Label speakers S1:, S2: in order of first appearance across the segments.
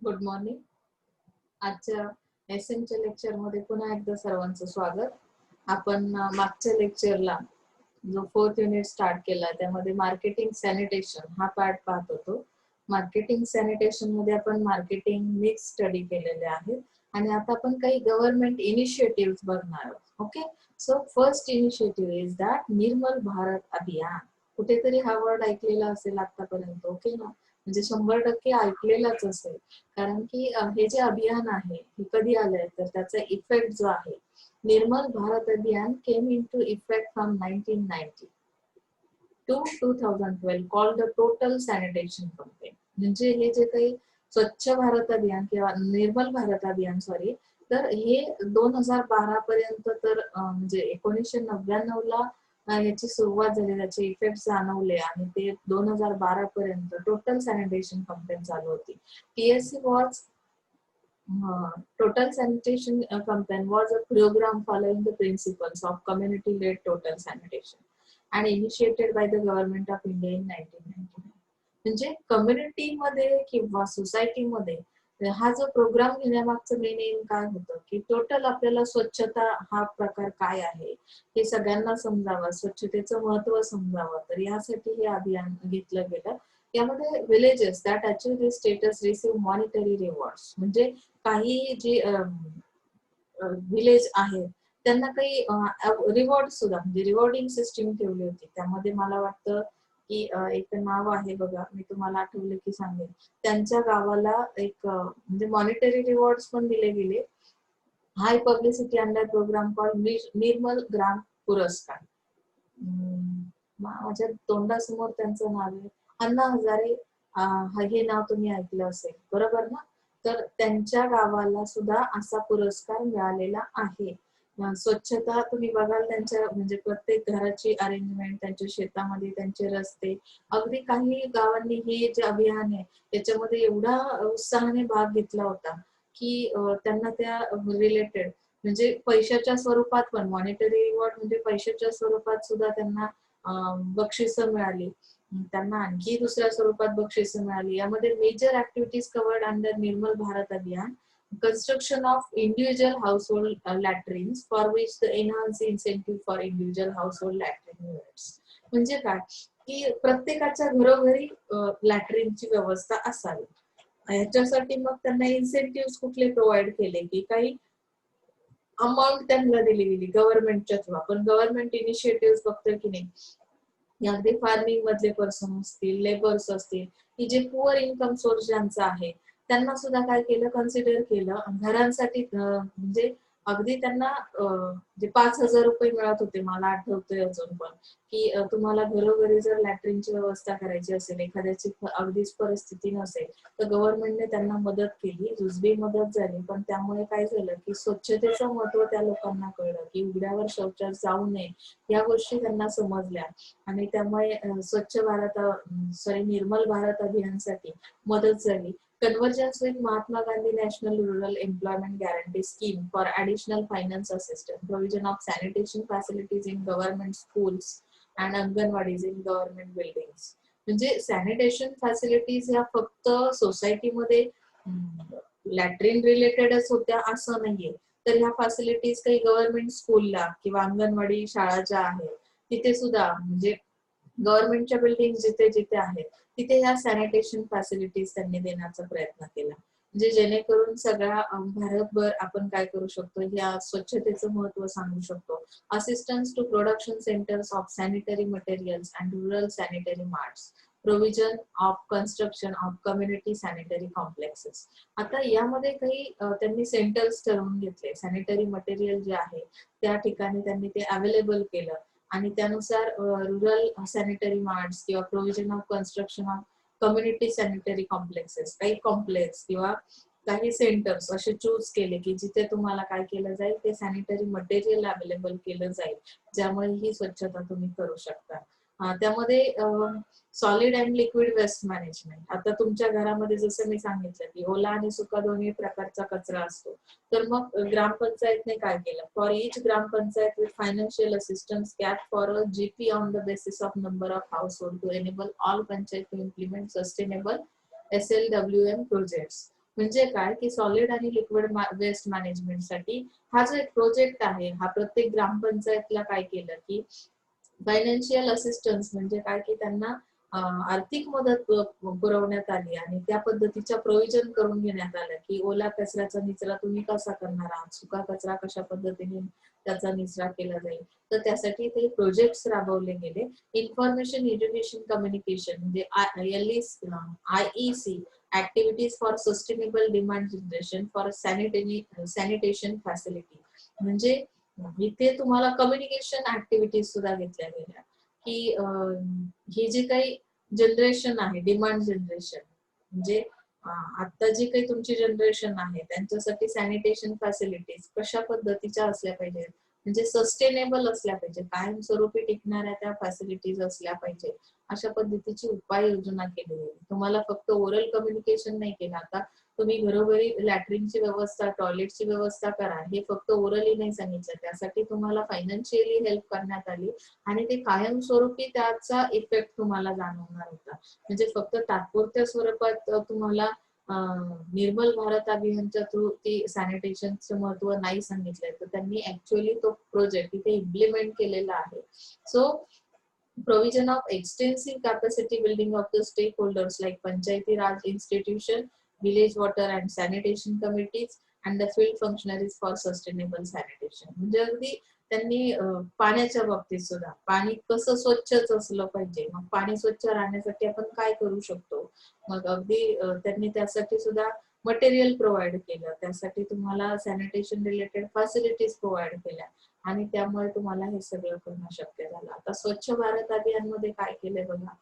S1: Good morning. आजच्या एसएमच्या lecture मध्ये पुन्हा एकदा सर्वांचं स्वागत. आपण मागच्या लेक्चरला जो 4th युनिट स्टार्ट केला त्यामध्ये मार्केटिंग सॅनिटेशन हा पार्ट पाहत होतो. मार्केटिंग सॅनिटेशन मध्ये आपण मार्केटिंग मिक्स स्टडी केलेले आहेत आणि आता आपण काही गव्हर्नमेंट इनिशिएटिव्ह बघणार आहोत. Okay, so first initiative is that Nirmal Bharat Abhiyan. कुठेतरी हा वर्ड ऐकलेला असेल आतापर्यंत. ओके ना, म्हणजे 100% ऐकलेलाच असेल. कारण की हे जे अभियान आहे हे कधी आलंय तर त्याचा इफेक्ट जो आहे, Nirmal Bharat Abhiyan came into effect from 1990 to 2012 called the total sanitation campaign. म्हणजे हे जे काही स्वच्छ भारत अभियान किंवा निर्मल भारत अभियान तर हे 2012 पर्यंत तर म्हणजे 1999 ला याची सुरुवात झाली, त्याचे इफेक्ट जाणवले आणि ते 2012 पर्यंत टोटल सॅनिटेशन कॅम्पेन चालू होती. TSC was Total Sanitation Campaign was a program following the principles of community-led total sanitation and initiated by the government of India in 1999. म्हणजे कम्युनिटी मध्ये किंवा सोसायटी मध्ये हा जो प्रोग्राम घेण्यामागचं मेन एम काय होतं की टोटल आपल्याला स्वच्छता हा प्रकार काय आहे हे सगळ्यांना समजावं, स्वच्छतेचं महत्व समजावं. तर यासाठी हे अभियान घेतलं गेलं. यामध्ये villages that achieve this status receive monetary rewards. म्हणजे काही जे विलेज आहे त्यांना काही रिवॉर्ड सुद्धा, म्हणजे रिवॉर्डिंग सिस्टीम ठेवली होती. त्यामध्ये मला वाटतं की एक नाव आहे बघा, मी तुम्हाला आठवले की सांगेन. त्यांच्या गावाला एक म्हणजे मॉनिटरी रिवॉर्ड्स पण दिले गेले. हाय पब्लिसिटी अंडर प्रोग्राम कॉल्ड निर्मल ग्राम पुरस्कार. माझ्या तोंडासमोर त्यांचं नाव आहे, अण्णा हजारे. हे नाव तुम्ही ऐकलं असेल, बरोबर ना? तर त्यांच्या गावाला सुद्धा असा पुरस्कार मिळालेला आहे. स्वच्छता तुम्ही बघाल त्यांच्या म्हणजे प्रत्येक घराची अरेंजमेंट, त्यांच्या शेतामध्ये त्यांचे रस्ते, अगदी काही गावांनी हे जे अभियान आहे त्याच्यामध्ये एवढा उत्साहाने भाग घेतला होता की त्यांना त्या रिलेटेड म्हणजे पैशाच्या स्वरूपात पण मॉनिटरी रिवॉर्ड म्हणजे पैशाच्या स्वरूपात सुद्धा त्यांना बक्षिसं मिळाली. त्यांना आणखी दुसऱ्या स्वरूपात बक्षिसं मिळाली. यामध्ये मेजर ऍक्टिव्हिटीज कवर्ड अंडर निर्मल भारत अभियान, construction of individual household latrines for which the enhanced incentive for individual household latrine units. म्हणजे काय की प्रत्येकाच्या घरोघरी लॅट्रिनची व्यवस्था असावी. याच्यासाठी मग त्यांना इन्सेंटिव्ह कुठले प्रोव्हाइड केले की काही अमाऊंट त्यांना दिली गेली गव्हर्नमेंटच्या थ्रू. आपण गव्हर्नमेंट इनिशिएटिव्ह बघतोय की नाही, अगदी फार्मिंग मधले पर्सन असतील, लेबर्स असतील, की जे पुअर इन्कम सोर्स ज्यांचा आहे त्यांना सुद्धा काय केलं, कन्सिडर केलं. घरांसाठी म्हणजे अगदी त्यांना जे 5,000 रुपये मिळत होते, मला आठवतंय अजून पण, की तुम्हाला घरोघरी जर लॅट्रिनची व्यवस्था करायची असेल, एखाद्याची अगदीच परिस्थिती नसेल तर गव्हर्नमेंटने त्यांना मदत केली, जुजबी मदत झाली. पण त्यामुळे काय झालं की स्वच्छतेचं महत्व त्या लोकांना कळलं की उघड्यावर शौचास जाऊ नये, या गोष्टी त्यांना समजल्या आणि त्यामुळे स्वच्छ भारत निर्मल भारत अभियानासाठी मदत झाली. Convergence with Mahatma Gandhi National Rural Employment Guarantee Scheme for additional finance assistance, provision of sanitation facilities in government schools and अंगणवाडीज in government buildings. म्हणजे सॅनिटेशन फॅसिलिटीज ह्या फक्त सोसायटीमध्ये लॅट्रिन रिलेटेडच होत्या असं नाहीये, तर ह्या फॅसिलिटीज काही गव्हर्नमेंट स्कूलला किंवा अंगणवाडी शाळा ज्या आहेत तिथे सुद्धा, म्हणजे गव्हर्नमेंटच्या बिल्डिंग जिथे जिथे आहेत तिथे ह्या सॅनिटेशन फॅसिलिटीज त्यांनी देण्याचा प्रयत्न केला. म्हणजे जेणेकरून सगळ्या भारतभर आपण काय करू शकतो, या स्वच्छतेचं महत्व सांगू शकतो. Assistance to production centres of sanitary materials and rural sanitary marts, provision of construction of community sanitary complexes. आता यामध्ये काही त्यांनी सेंटर्स ठरवून घेतले. सॅनिटरी मटेरियल जे आहे त्या ठिकाणी त्यांनी ते अवेलेबल केलं आणि त्यानुसार रुरल सॅनिटरी मार्ट्स किंवा provision of construction of community sanitary complexes, काही कॉम्प्लेक्स किंवा काही सेंटर्स असे चूज केले की जिथे तुम्हाला काय केलं जाईल, ते सॅनिटरी मटेरियल अवेलेबल केलं जाईल, ज्यामुळे ही स्वच्छता तुम्ही करू शकता. त्यामध्ये solid and liquid waste management. आता तुमच्या घरामध्ये जसं मी सांगितलं की ओला आणि सुका दोन्ही प्रकारचा कचरा असतो, तर मग ग्रामपंचायतने काय केलं, for each gram panchayat with financial assistance cap for a GP on the basis of number of household to enable all panchayat to implement sustainable SLWM projects. म्हणजे काय की सॉलिड आणि लिक्विड वेस्ट मॅनेजमेंट साठी हा जो एक प्रोजेक्ट आहे, हा प्रत्येक ग्रामपंचायतला काय केलं की फायनान्शियल असिस्टन्स म्हणजे काय की त्यांना आर्थिक मदत पुरवण्यात आली आणि त्या पद्धतीच्या प्रोव्हिजन करून घेण्यात आलं की ओला कचऱ्याचा निचरा तुम्ही कसा करणार आहात, सुका कचरा कशा पद्धतीने त्याचा निचरा केला जाईल. तर त्यासाठी ते प्रोजेक्ट्स राबवले गेले. इन्फॉर्मेशन एज्युकेशन कम्युनिकेशन म्हणजे IEC activities for sustainable demand generation for sanitation facility म्हणजे इथे तुम्हाला कम्युनिकेशन ऍक्टिव्हिटीज सुद्धा घेतल्या गेल्या की हे जे काही जनरेशन आहे, डिमांड जनरेशन म्हणजे आता जी काही तुमची जनरेशन आहे त्यांच्यासाठी सॅनिटेशन फॅसिलिटीज कशा पद्धतीच्या असल्या पाहिजे, म्हणजे सस्टेनेबल असल्या पाहिजे, कायमस्वरूपी टिकणाऱ्या त्या फॅसिलिटीज असल्या पाहिजे, अशा पद्धतीची उपाययोजना केली गेली. तुम्हाला फक्त ओरल कम्युनिकेशन नाही केलं, आता तुम्ही घरोघरी लॅट्रिनची व्यवस्था, टॉयलेटची व्यवस्था करा, हे फक्त ओरली नाही सांगितलं. त्यासाठी तुम्हाला फायनान्शियली हेल्प करण्यात आली आणि ते कायमस्वरूपी त्याचा इफेक्ट तुम्हाला जाणवणार होता. म्हणजे फक्त तात्पुरत्या स्वरूपात तुम्हाला निर्मल भारत अभियानच्या थ्रू ती सॅनिटेशनचं महत्व नाही सांगितलंय, तर त्यांनी ऍक्च्युअली तो प्रोजेक्ट इथे इम्प्लिमेंट केलेला आहे. So provision of extensive capacity building of the stakeholders like Panchayati Raj institution, village water and sanitation committees, and the field functionaries for sustainable sanitation. म्हणजे अगदी त्यांनी पाण्याच्या बाबतीत सुद्धा पाणी कसं स्वच्छच असलं पाहिजे, मग पाणी स्वच्छ राहण्यासाठी आपण काय करू शकतो, मग अगदी त्यांनी त्यासाठी सुद्धा मटेरियल प्रोव्हाइड केलं, त्यासाठी तुम्हाला सॅनिटेशन रिलेटेड फॅसिलिटीज प्रोव्हाइड केल्या आणि त्यामुळे तुम्हाला हे सगळं करणं शक्य झालं. आता स्वच्छ भारत अभियान मध्ये काय केलंय बघा,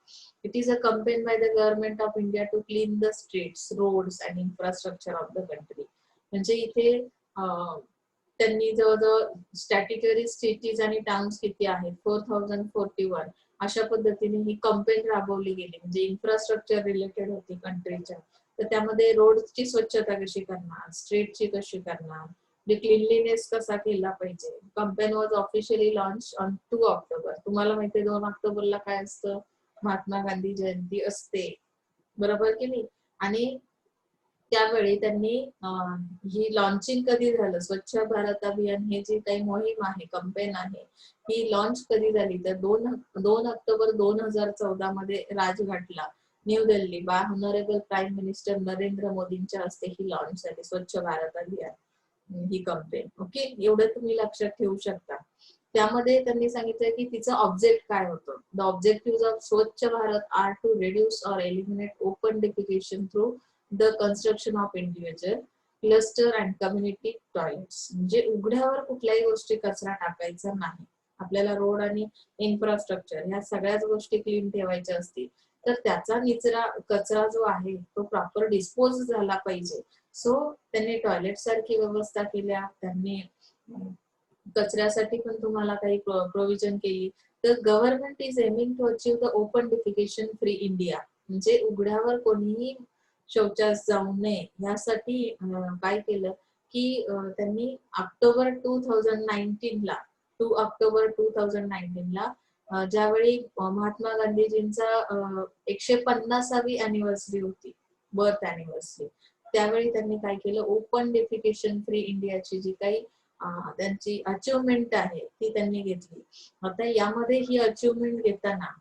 S1: it is a campaign by the government of India to clean the streets, roads and infrastructure of the country. म्हणजे इथे त्यांनी जवळजवळ स्टॅट्युटरी सिटीज आणि टाउन्स किती आहेत, 4041 अशा पद्धतीने ही कंपेन राबवली गेली, म्हणजे इन्फ्रास्ट्रक्चर रिलेटेड होती कंट्रीच्या. तर त्यामध्ये रोडची स्वच्छता कशी करणार, स्ट्रीटची कशी करणार, क्लिनलीनेस कसा केला पाहिजे. Campaign was officially launch on 2 October. तुम्हाला माहितीये 2 ऑक्टोबरला काय असतं, महात्मा गांधी जयंती असते, बरोबर की नाही. आणि त्यावेळी त्यांनी ही लॉन्चिंग कधी झालं, स्वच्छ भारत अभियान हे जी काही मोहीम आहे, कंपेन आहे, ही लॉन्च कधी झाली तर 2 ऑक्टोबर 2014 मध्ये राजघाटला new Delhi by honourable prime minister Narendra मोदींच्या हस्ते ही लॉन्च झाली स्वच्छ भारत अभियान ही कंपेन. ओके, एवढं तुम्ही लक्षात ठेवू शकता. त्यामध्ये त्यांनी सांगितलं की तिचं ऑब्जेक्ट काय होतं. The objective of Swachh Bharat are to reduce or eliminate open defecation through the construction of individual cluster and community toilets. म्हणजे उघड्यावर कुठल्याही गोष्टी कचरा टाकायचा नाही. आपल्याला रोड आणि इन्फ्रास्ट्रक्चर ह्या सगळ्याच गोष्टी क्लीन ठेवायच्या असतील तर त्याचा निचरा कचरा जो आहे तो प्रॉपर डिस्पोज झाला पाहिजे. सो त्यांनी टॉयलेट सारखी व्यवस्था केल्या, त्यांनी कचऱ्यासाठी पण तुम्हाला काही प्रोव्हिजन केली. तर government is aiming to achieve the open defecation free India. म्हणजे उघड्यावर कोणीही शौचास जाऊ नये यासाठी काय केलं की त्यांनी ऑक्टोबर 2019 ला 2 ऑक्टोबर 2019 ला ज्यावेळी महात्मा गांधीजींचा 150वी अॅनिव्हर्सरी होती, बर्थ अॅनिव्हर्सरी, त्यावेळी त्यांनी काय केलं, ओपन डेफिकेशन फ्री इंडियाची जी काही त्यांची अचिव्हमेंट आहे ती त्यांनी घेतली. आता यामध्ये ही अचिव्हमेंट घेताना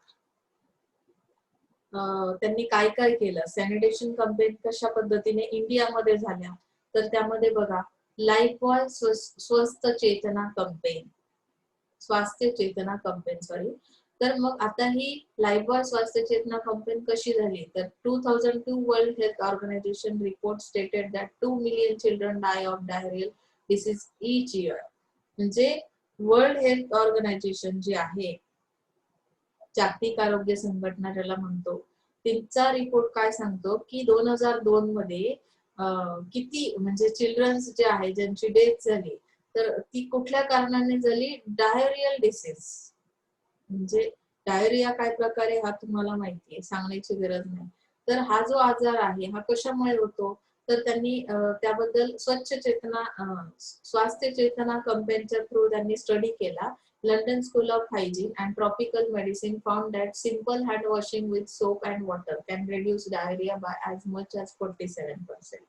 S1: त्यांनी काय काय केलं, सॅनिटेशन कंपेन कशा पद्धतीने इंडियामध्ये झाल्या, तर त्यामध्ये बघा लाईफबॉय स्वस्थ चेतना कंपेन, स्वास्थ्य चेतना कंपेन सॉरी. तर मग आता ही लाईफबॉय स्वास्थ्य चेतना कंपेन कशी झाली, तर 2002 World Health Organization report stated that 2 million children die of diarrhoeal disease each year. म्हणजे वर्ल्ड हेल्थ ऑर्गनायझेशन जी आहे, जागतिक आरोग्य संघटना ज्याला म्हणतो, तिचा रिपोर्ट काय सांगतो की 2002 मध्ये किती म्हणजे चिल्ड्रन्स जे आहे ज्यांची डेथ झाली तर ती कुठल्या कारणाने झाली, डायरियल डिसीज. म्हणजे डायरिया काय प्रकारे हा तुम्हाला माहितीये, सांगण्याची गरज नाही. तर हा जो आजार आहे हा कशामुळे होतो, तर त्यांनी त्याबद्दल स्वच्छ चेतना स्वास्थ्य चेतना कंपेनच्या थ्रू त्यांनी स्टडी केला. London School of Hygiene and Tropical Medicine found that simple hand washing with soap and water can reduce diarrhea by as much as 47%.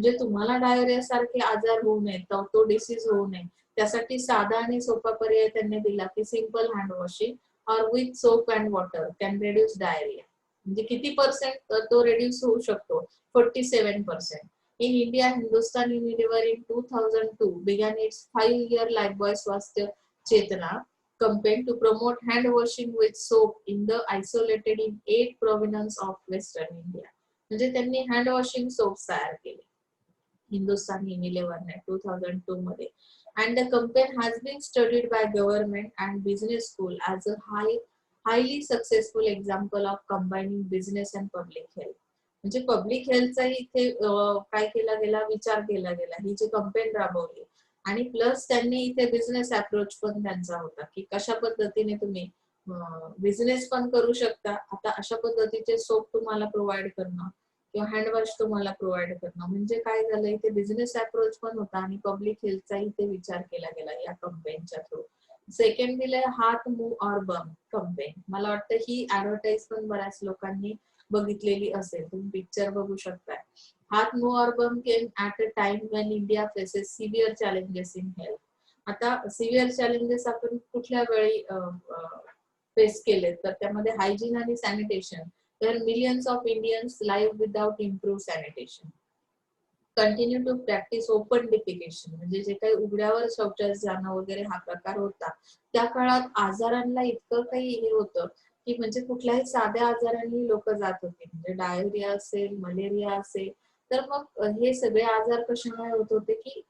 S1: म्हणजे तुम्हाला डायरिया सारखे आजार होऊ नये, तो डिसीज होऊ नये, त्यासाठी साधा आणि सोपा पर्याय त्यांनी दिला की सिंपल हँड वॉशिंग और with soap and water can reduce diarrhoea. म्हणजे किती पर्सेंट तो रिड्यूस होऊ शकतो? 47%. In India, Hindustan Unilever in 2002 began its 5-year Lifebuoy Swasthya Chetna campaign to promote hand washing with soap in the isolated in 8 provinces of Western India. म्हणजे त्यांनी hand washing soaps तयार केले हिंदुस्तान युनिलिव्हरने 2002 मध्ये. And the campaign has been studied by government and business school as a highly successful example of combining business and public health. म्हणजे public हेल्थचा इथे काय केला गेला, विचार केला गेला, ही जी कंपेन राबवली, आणि प्लस त्यांनी इथे बिझनेस अप्रोच पण त्यांचा होता की कशा पद्धतीने तुम्ही बिझनेस पण करू शकता. आता अशा पद्धतीचे सोप तुम्हाला प्रोव्हाइड करणं किंवा हँडवॉश तुम्हाला प्रोव्हाइड करणं, म्हणजे काय झालं, इथे बिझनेस अप्रोच पण होता आणि पब्लिक हेल्थचा इथे विचार केला गेला या कंपेनच्या थ्रू. सेकंड दिलंय हात मूव और बम कंपेन. मला वाटतं ही ऍडव्हर्टाईज पण बऱ्याच लोकांनी बघितलेली असेल, तुम्ही पिक्चर बघू शकताय. हात मूव और बम came at a time when India faces severe challenges in health. आता सिव्हिअर चॅलेंजेस आपण कुठल्या वेळी फेस केले, तर त्यामध्ये हायजीन आणि सॅनिटेशन. तर millions of Indians live without improve sanitation. Continue to practise open defecation, म्हणजे जे काही उघड्यावर शौचास जाणं वगैरे हा प्रकार होता, त्या काळात आजारांना इतकं काही हे होतं की म्हणजे कुठल्याही साध्या आजारांनी लोक जात होते, म्हणजे डायरिया असेल, मलेरिया असेल, तर मग हे सगळे आजार कशामुळे होत होते की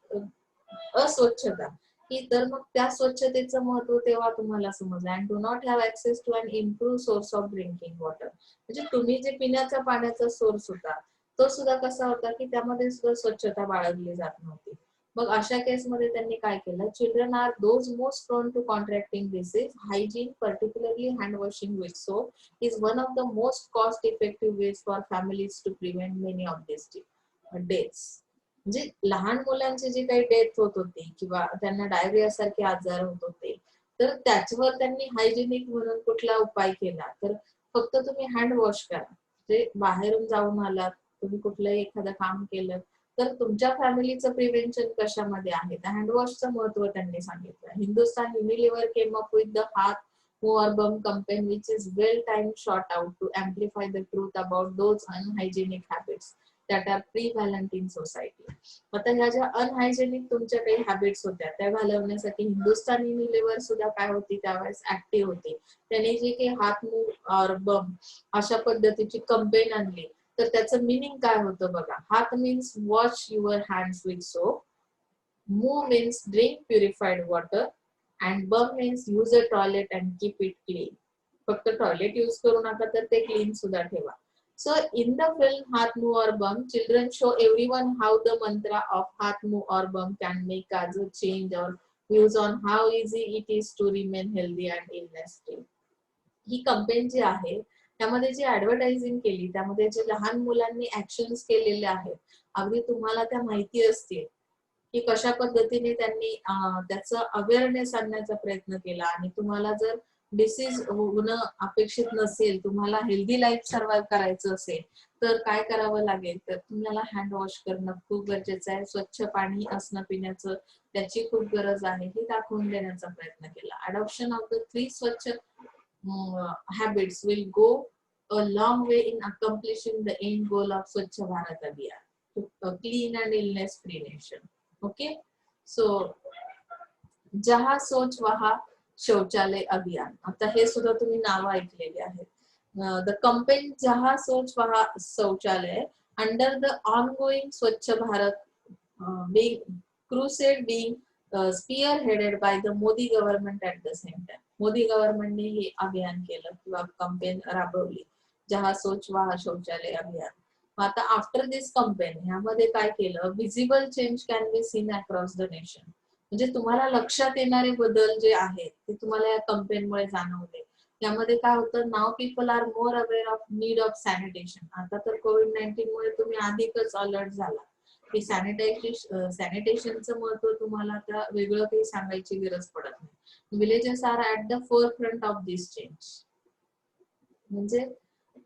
S1: अस्वच्छता. की तर मग त्या स्वच्छतेचं महत्व तेव्हा तुम्हाला समजलं. And do not have access to an improve source of drinking water. म्हणजे तुम्ही जे पिण्याच्या पाण्याचा सोर्स होता तो सुद्धा कसा होता की त्यामध्ये सुद्धा स्वच्छता बाळगली जात नव्हती. मग अशा केसमध्ये त्यांनी काय केलं, children are those most prone to contracting disease. Hygiene particularly hand washing with soap is one of the most cost effective ways for families to prevent many of this deaths. म्हणजे लहान मुलांचे जे काही डेथ होत होते किंवा त्यांना diarrhoea सारखे आजार होत होते, तर त्याच्यावर त्यांनी हायजेनिक म्हणून कुठला उपाय केला, तर फक्त तुम्ही हँड वॉश करा. म्हणजे बाहेरून जाऊन आलात, तुम्ही कुठलंही एखादं काम केलं, तर तुमच्या फॅमिलीचं प्रिव्हेन्शन कशामध्ये आहे, तर हँडवॉशचं महत्व त्यांनी सांगितलं. Hindustan Unilever came up with the हात मूव्ह बम campaign which is well timed shot out to amplify the truth about those unhygienic habits that are prevalent in society. आता ह्या ज्या अनहायजेनिक तुमच्या काही हॅबिट्स होत्या त्या घालवण्यासाठी हिंदुस्तान युनिलिव्हर सुद्धा काय होती त्यावेळेस ऍक्टिव्ह होती. त्यांनी जे काही हात मूव्ह और बम अशा पद्धतीची कंपेन आणली, तर त्याचं मिनिंग काय होतं बघा. हात means wash your hands with soap, मूव means drink purified water, and बम means use a toilet and keep it clean. फक्त टॉयलेट यूज करू नका, तर ते क्लीन सुद्धा ठेवा. So in the film Hath Move or Bum, children show everyone how the mantra of Hath Move or Bum can make as a change or views on how easy it is to remain healthy and illness free. ही campaign जी आहे त्यामध्ये जी advertising केली, त्यामध्ये जे लहान मुलांनी actions केलेले आहेत, अगदी तुम्हाला त्या माहिती असतील की कशा पद्धतीने त्यांनी त्याचं अवेअरनेस आणण्याचा प्रयत्न केला. आणि तुम्हाला जर डिसीज होणं अपेक्षित नसेल, तुम्हाला हेल्दी लाईफ सर्व्हाइव्ह करायचं असेल, तर काय करावं लागेल, तर तुम्हाला हँड वॉश करणं खूप गरजेचं आहे. स्वच्छ पाणी असणं पिण्याचं त्याची खूप गरज आहे हे दाखवून देण्याचा प्रयत्न केला. अडॉप्शन ऑफ द 3 स्वच्छ habits will go a long way in accomplishing the end goal of Swachh Bharat Abhiyan, to a clean and illness free nation. Okay, so जहा सोच वहा शौचालय अभियान. आता हे सुद्धा तुम्ही नाव ऐकलेली आहेत. द कंपेन जहा सोच वहा शौचालय अंडर द ऑनगोइंग स्वच्छ Bharat being crusade being spearheaded by the Modi government at the same time. Modi गव्हर्नमेंटने हे अभियान केलं किंवा कंपेन राबवली, जहा सोच वहा शौचालय अभियान. आता आफ्टर दिस कंपेन ह्यामध्ये काय केलं, visible change can be seen across the nation. म्हणजे तुम्हाला लक्षात येणारे बदल जे आहेत ते तुम्हाला या कंपेनमुळे जाणवले. यामध्ये काय होतं, now people are more aware of need of sanitation. आता तर कोविड-19 मुळे तुम्ही अधिकच अलर्ट झाला की सॅनिटेशनचं महत्व तुम्हाला आता वेगळं काही सांगायची गरज पडत नाही. Villages are at the forefront of this change. म्हणजे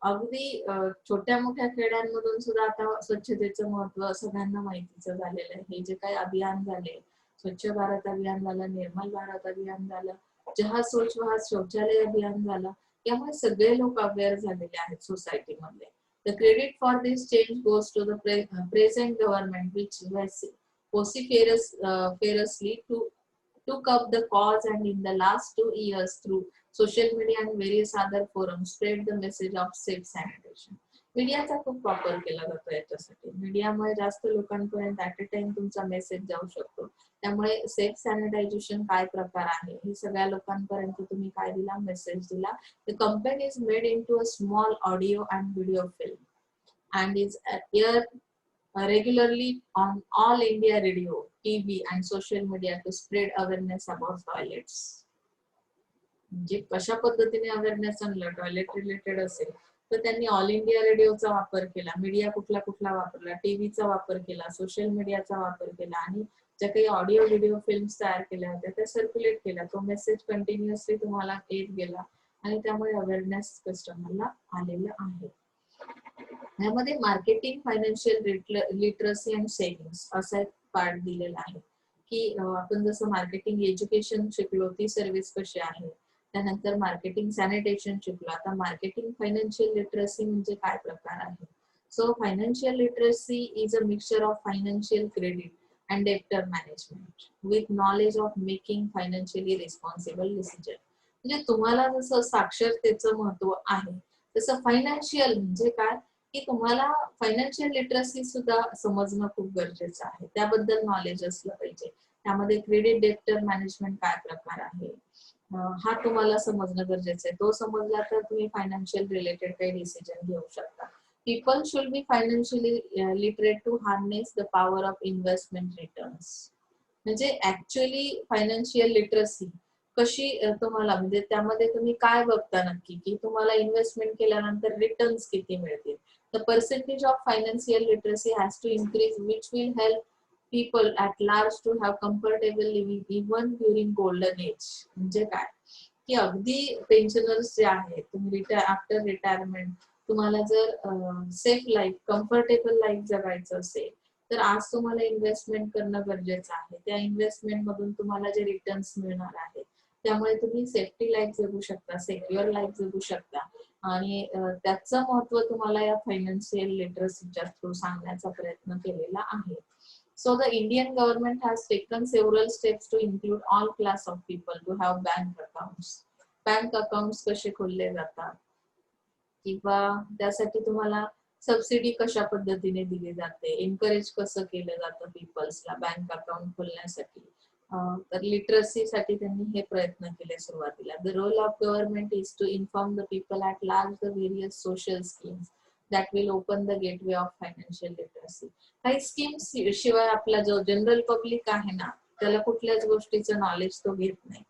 S1: अगदी छोट्या मोठ्या खेड्यांमधून सुद्धा आता स्वच्छतेचं महत्व सगळ्यांना माहितीचं झालेलं आहे. हे जे काही अभियान झाले, स्वच्छ भारत अभियान झालं, निर्मल भारत अभियान झालं, जहा सोच वहा शौचालय अभियान झालं, यामुळे सगळे लोक अवेअर झालेले आहेत सोसायटीमध्ये. The credit for this change goes to the present government, which vociferously took up the cause, and in the last 2 years through social media and various other forums spread the message of safe sanitation. मीडियाचा खूप वापर केला जातो याच्यासाठी. मीडियामुळे जास्त लोकांपर्यंत at a time तुमचा मेसेज जाऊ शकतो. त्यामुळे सेफ सॅनिटायझेशन काय प्रकार आहे हे सगळ्या लोकांपर्यंत तुम्ही काय दिला, मेसेज दिला. The campaign is made into a small audio and video film and is aired regularly on all India radio, TV and social media to spread awareness about toilets. जे कशा पद्धतीने अवेअरनेस आणलं टॉयलेट रिलेटेड असेल तर त्यांनी all India रेडिओचा वापर केला, मीडिया कुठला कुठला वापरला, टीव्हीचा वापर केला, सोशल मीडियाचा वापर केला आणि ज्या काही ऑडिओ व्हिडिओ फिल्म्स तयार केल्या होत्या त्या सर्क्युलेट केल्या. तो मेसेज कंटिन्युअसली तुम्हाला येत गेला आणि त्यामुळे अवेअरनेस कस्टमरला आलेलं आहे. यामध्ये marketing, financial literacy and savings असा एक पार्ट दिलेला आहे की आपण जसं मार्केटिंग एज्युकेशन शिकलो ती सर्व्हिस कशी आहे, त्यानंतर मार्केटिंग सॅनिटेशन शिकलो. आता मार्केटिंग फायनान्शियल लिटरसी म्हणजे काय प्रकार आहे. So financial literacy is a mixture of financial credit and debtor management with knowledge of making financially responsible decision. म्हणजे तुम्हाला जसं साक्षरतेचं महत्व आहे तसं फायनान्शियल म्हणजे काय की तुम्हाला फायनान्शियल लिटरसी सुद्धा समजणं खूप गरजेचं आहे. त्याबद्दल नॉलेज असलं पाहिजे. त्यामध्ये क्रेडिट डेप्टर मॅनेजमेंट काय प्रकार आहे हा तुम्हाला समजणं गरजेचं आहे. तो समजला तर तुम्ही फायनान्शियल रिलेटेड काही डिसिजन घेऊ शकता. People should be financially literate to harness the power of investment returns. म्हणजे ऍक्च्युअली फायनान्शियल लिटरसी कशी तुम्हाला म्हणजे त्यामध्ये तुम्ही काय बघता नक्की की तुम्हाला इन्व्हेस्टमेंट केल्यानंतर रिटर्न्स किती मिळतील. The percentage of financial literacy has to increase, which will help people at large to have comfortable living even during golden age. म्हणजे काय की अगदी पेन्शनर्स जे आहेत तुम्ही आफ्टर रिटायरमेंट तुम्हाला जर सेफ लाईफ, कम्फर्टेबल लाईफ जगायचं असेल तर आज तुम्हाला इन्व्हेस्टमेंट करणं गरजेचं आहे. त्या इन्व्हेस्टमेंट मधून तुम्हाला जे रिटर्न्स मिळणार आहेत त्यामुळे तुम्ही सेफ्टी लाईफ जगू शकता, सेक्युअर लाईफ जगू शकता आणि त्याचं महत्व तुम्हाला या फायनान्शियल लिटरसीच्या थ्रू सांगण्याचा प्रयत्न केलेला आहे. So the Indian government has taken several steps to include all class of people to have bank accounts. Bank accounts कसे खोलले जातात किंवा त्यासाठी तुम्हाला सबसिडी कशा पद्धतीने दिली जाते, एनकरेज कसं केलं जातं पीपल्सला बँक अकाउंट खोलण्यासाठी. तर लिटरसीसाठी त्यांनी हे प्रयत्न केले सुरुवातीला. The role of government is to inform the people at large the various social schemes that will open the gateway of financial literacy. काही स्कीम्स शिवाय आपला जो जनरल पब्लिक आहे ना त्याला कुठल्याच गोष्टीचं नॉलेज तो घेत नाही.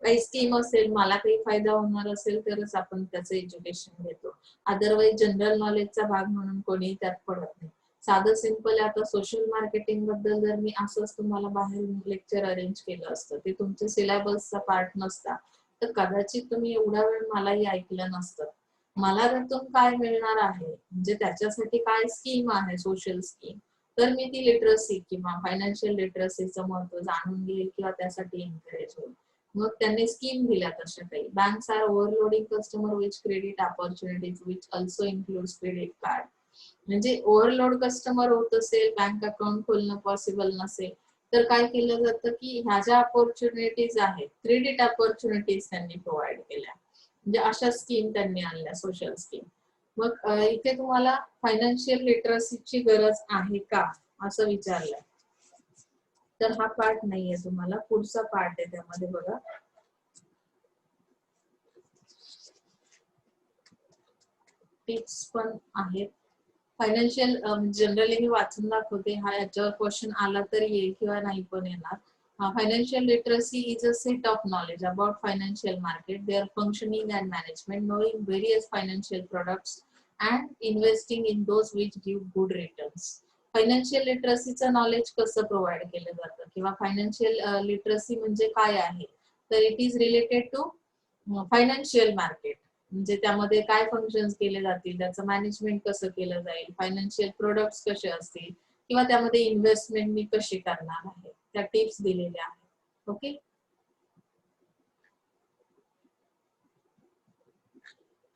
S1: काही स्कीम असेल, मला काही फायदा होणार असेल तरच आपण त्याचं एज्युकेशन घेतो. अदरवाईज जनरल नॉलेजचा भाग म्हणून कोणी त्यात पडत नाही. साधं सिंपल आता सोशल मार्केटिंग बद्दल जर मी असंच तुम्हाला बाहेर लेक्चर अरेंज केलं असतं, ते तुमच्या सिलेबसचा पार्ट नसता तर कदाचित तुम्ही एवढा वेळ मलाही ऐकलं नसतं. मला त्यातून काय मिळणार आहे म्हणजे त्याच्यासाठी काय स्कीम आहे सोशल स्कीम तर मी ती लिटरसी किंवा फायनान्शियल लिटरसीचं महत्व जाणून घेईल किंवा त्यासाठी एनकरेज होईल. मग त्यांनी स्कीम दिल्या तशा काही. Banks are overloading customer with credit opportunities which also includes credit card. म्हणजे ओव्हरलोड कस्टमर होत असेल, बँक अकाउंट खोलणं पॉसिबल नसेल तर काय केलं जातं की ह्या ज्या अपॉर्च्युनिटीज आहेत क्रेडिट अपॉर्च्युनिटीज त्यांनी प्रोव्हाइड केल्या. म्हणजे अशा स्कीम त्यांनी आणल्या सोशल स्कीम. मग इथे तुम्हाला फायनान्शियल लिटरसीची गरज आहे का असं विचारलंय तर हा पार्ट नाहीये तुम्हाला, पुढचा पार्ट आहे त्यामध्ये बघा. टिप्स पण आहेत. फायनान्शियल जनरली मी वाचून दाखवते, हा याच्यावर क्वेश्चन आला तर येईल किंवा नाही पण येणार. Financial literacy is a set of knowledge about financial market, their functioning and management, knowing various financial products and investing in those which give good returns. Financial लिटरसीचं नॉलेज कसं प्रोव्हाइड केलं जातं किंवा फायनान्शियल लिटरसी म्हणजे काय आहे तर it is related to financial market. म्हणजे त्यामध्ये काय फंक्शन्स केले जातील, त्याचं मॅनेजमेंट कसं केलं जाईल, फायनान्शियल प्रोडक्ट्स कसे असतील किंवा त्यामध्ये इन्व्हेस्टमेंट मी कशी करणार आहे, त्या टिप्स दिलेल्या आहेत. ओके,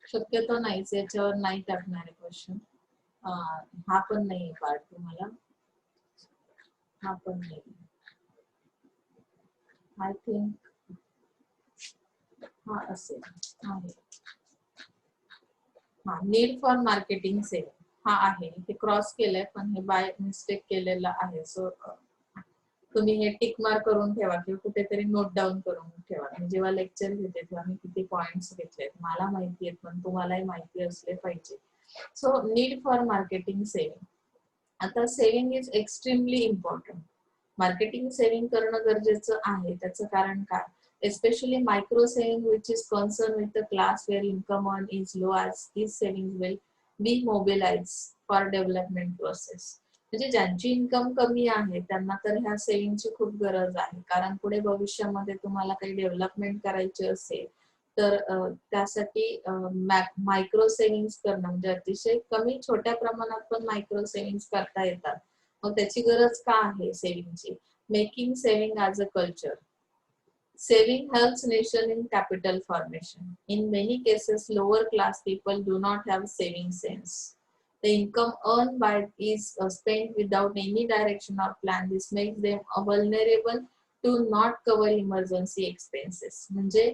S1: शक्यतो नाहीच, याच्यावर नाही टाकणार आहे क्वेश्चन. हा पण नाही पार्ट तुम्हाला, हा पण नाही. आय थिंक हा असेल, आहे. हा, नीड फॉर मार्केटिंग सेल हा आहे, हे क्रॉस केलंय पण हे बाय मिस्टेक केलेलं आहे. सो तुम्ही हे टिक मार्क करून ठेवा किंवा कुठेतरी नोट डाऊन करून ठेवा. मी जेव्हा लेक्चर घेते तेव्हा मी किती पॉइंट्स घेतलेत मला माहिती आहेत, पण तुम्हालाही माहिती असले पाहिजे. So need for marketing saving. आता saving is extremely important. Marketing saving करणं गरजेचं आहे. त्याचं कारण काय? Especially micro saving, which is concerned with the class where income earned is low, as these savings will be mobilized for development process. म्हणजे ज्यांची income कमी आहे त्यांना तर ह्या सेविंगची खूप गरज आहे, कारण पुढे भविष्यामध्ये तुम्हाला काही डेव्हलपमेंट करायची असेल तर त्यासाठी मायक्रो सेविंग्स करणं म्हणजे अतिशय कमी छोट्या प्रमाणात पण मायक्रो सेविंग्स करता येतात. मग त्याची गरज का आहे सेविंगची? Making saving as a culture. Saving helps nation in capital formation. In many cases, lower class people do not have saving sense. The income earned by is spent without any direction or plan. This makes them vulnerable to not cover emergency expenses. म्हणजे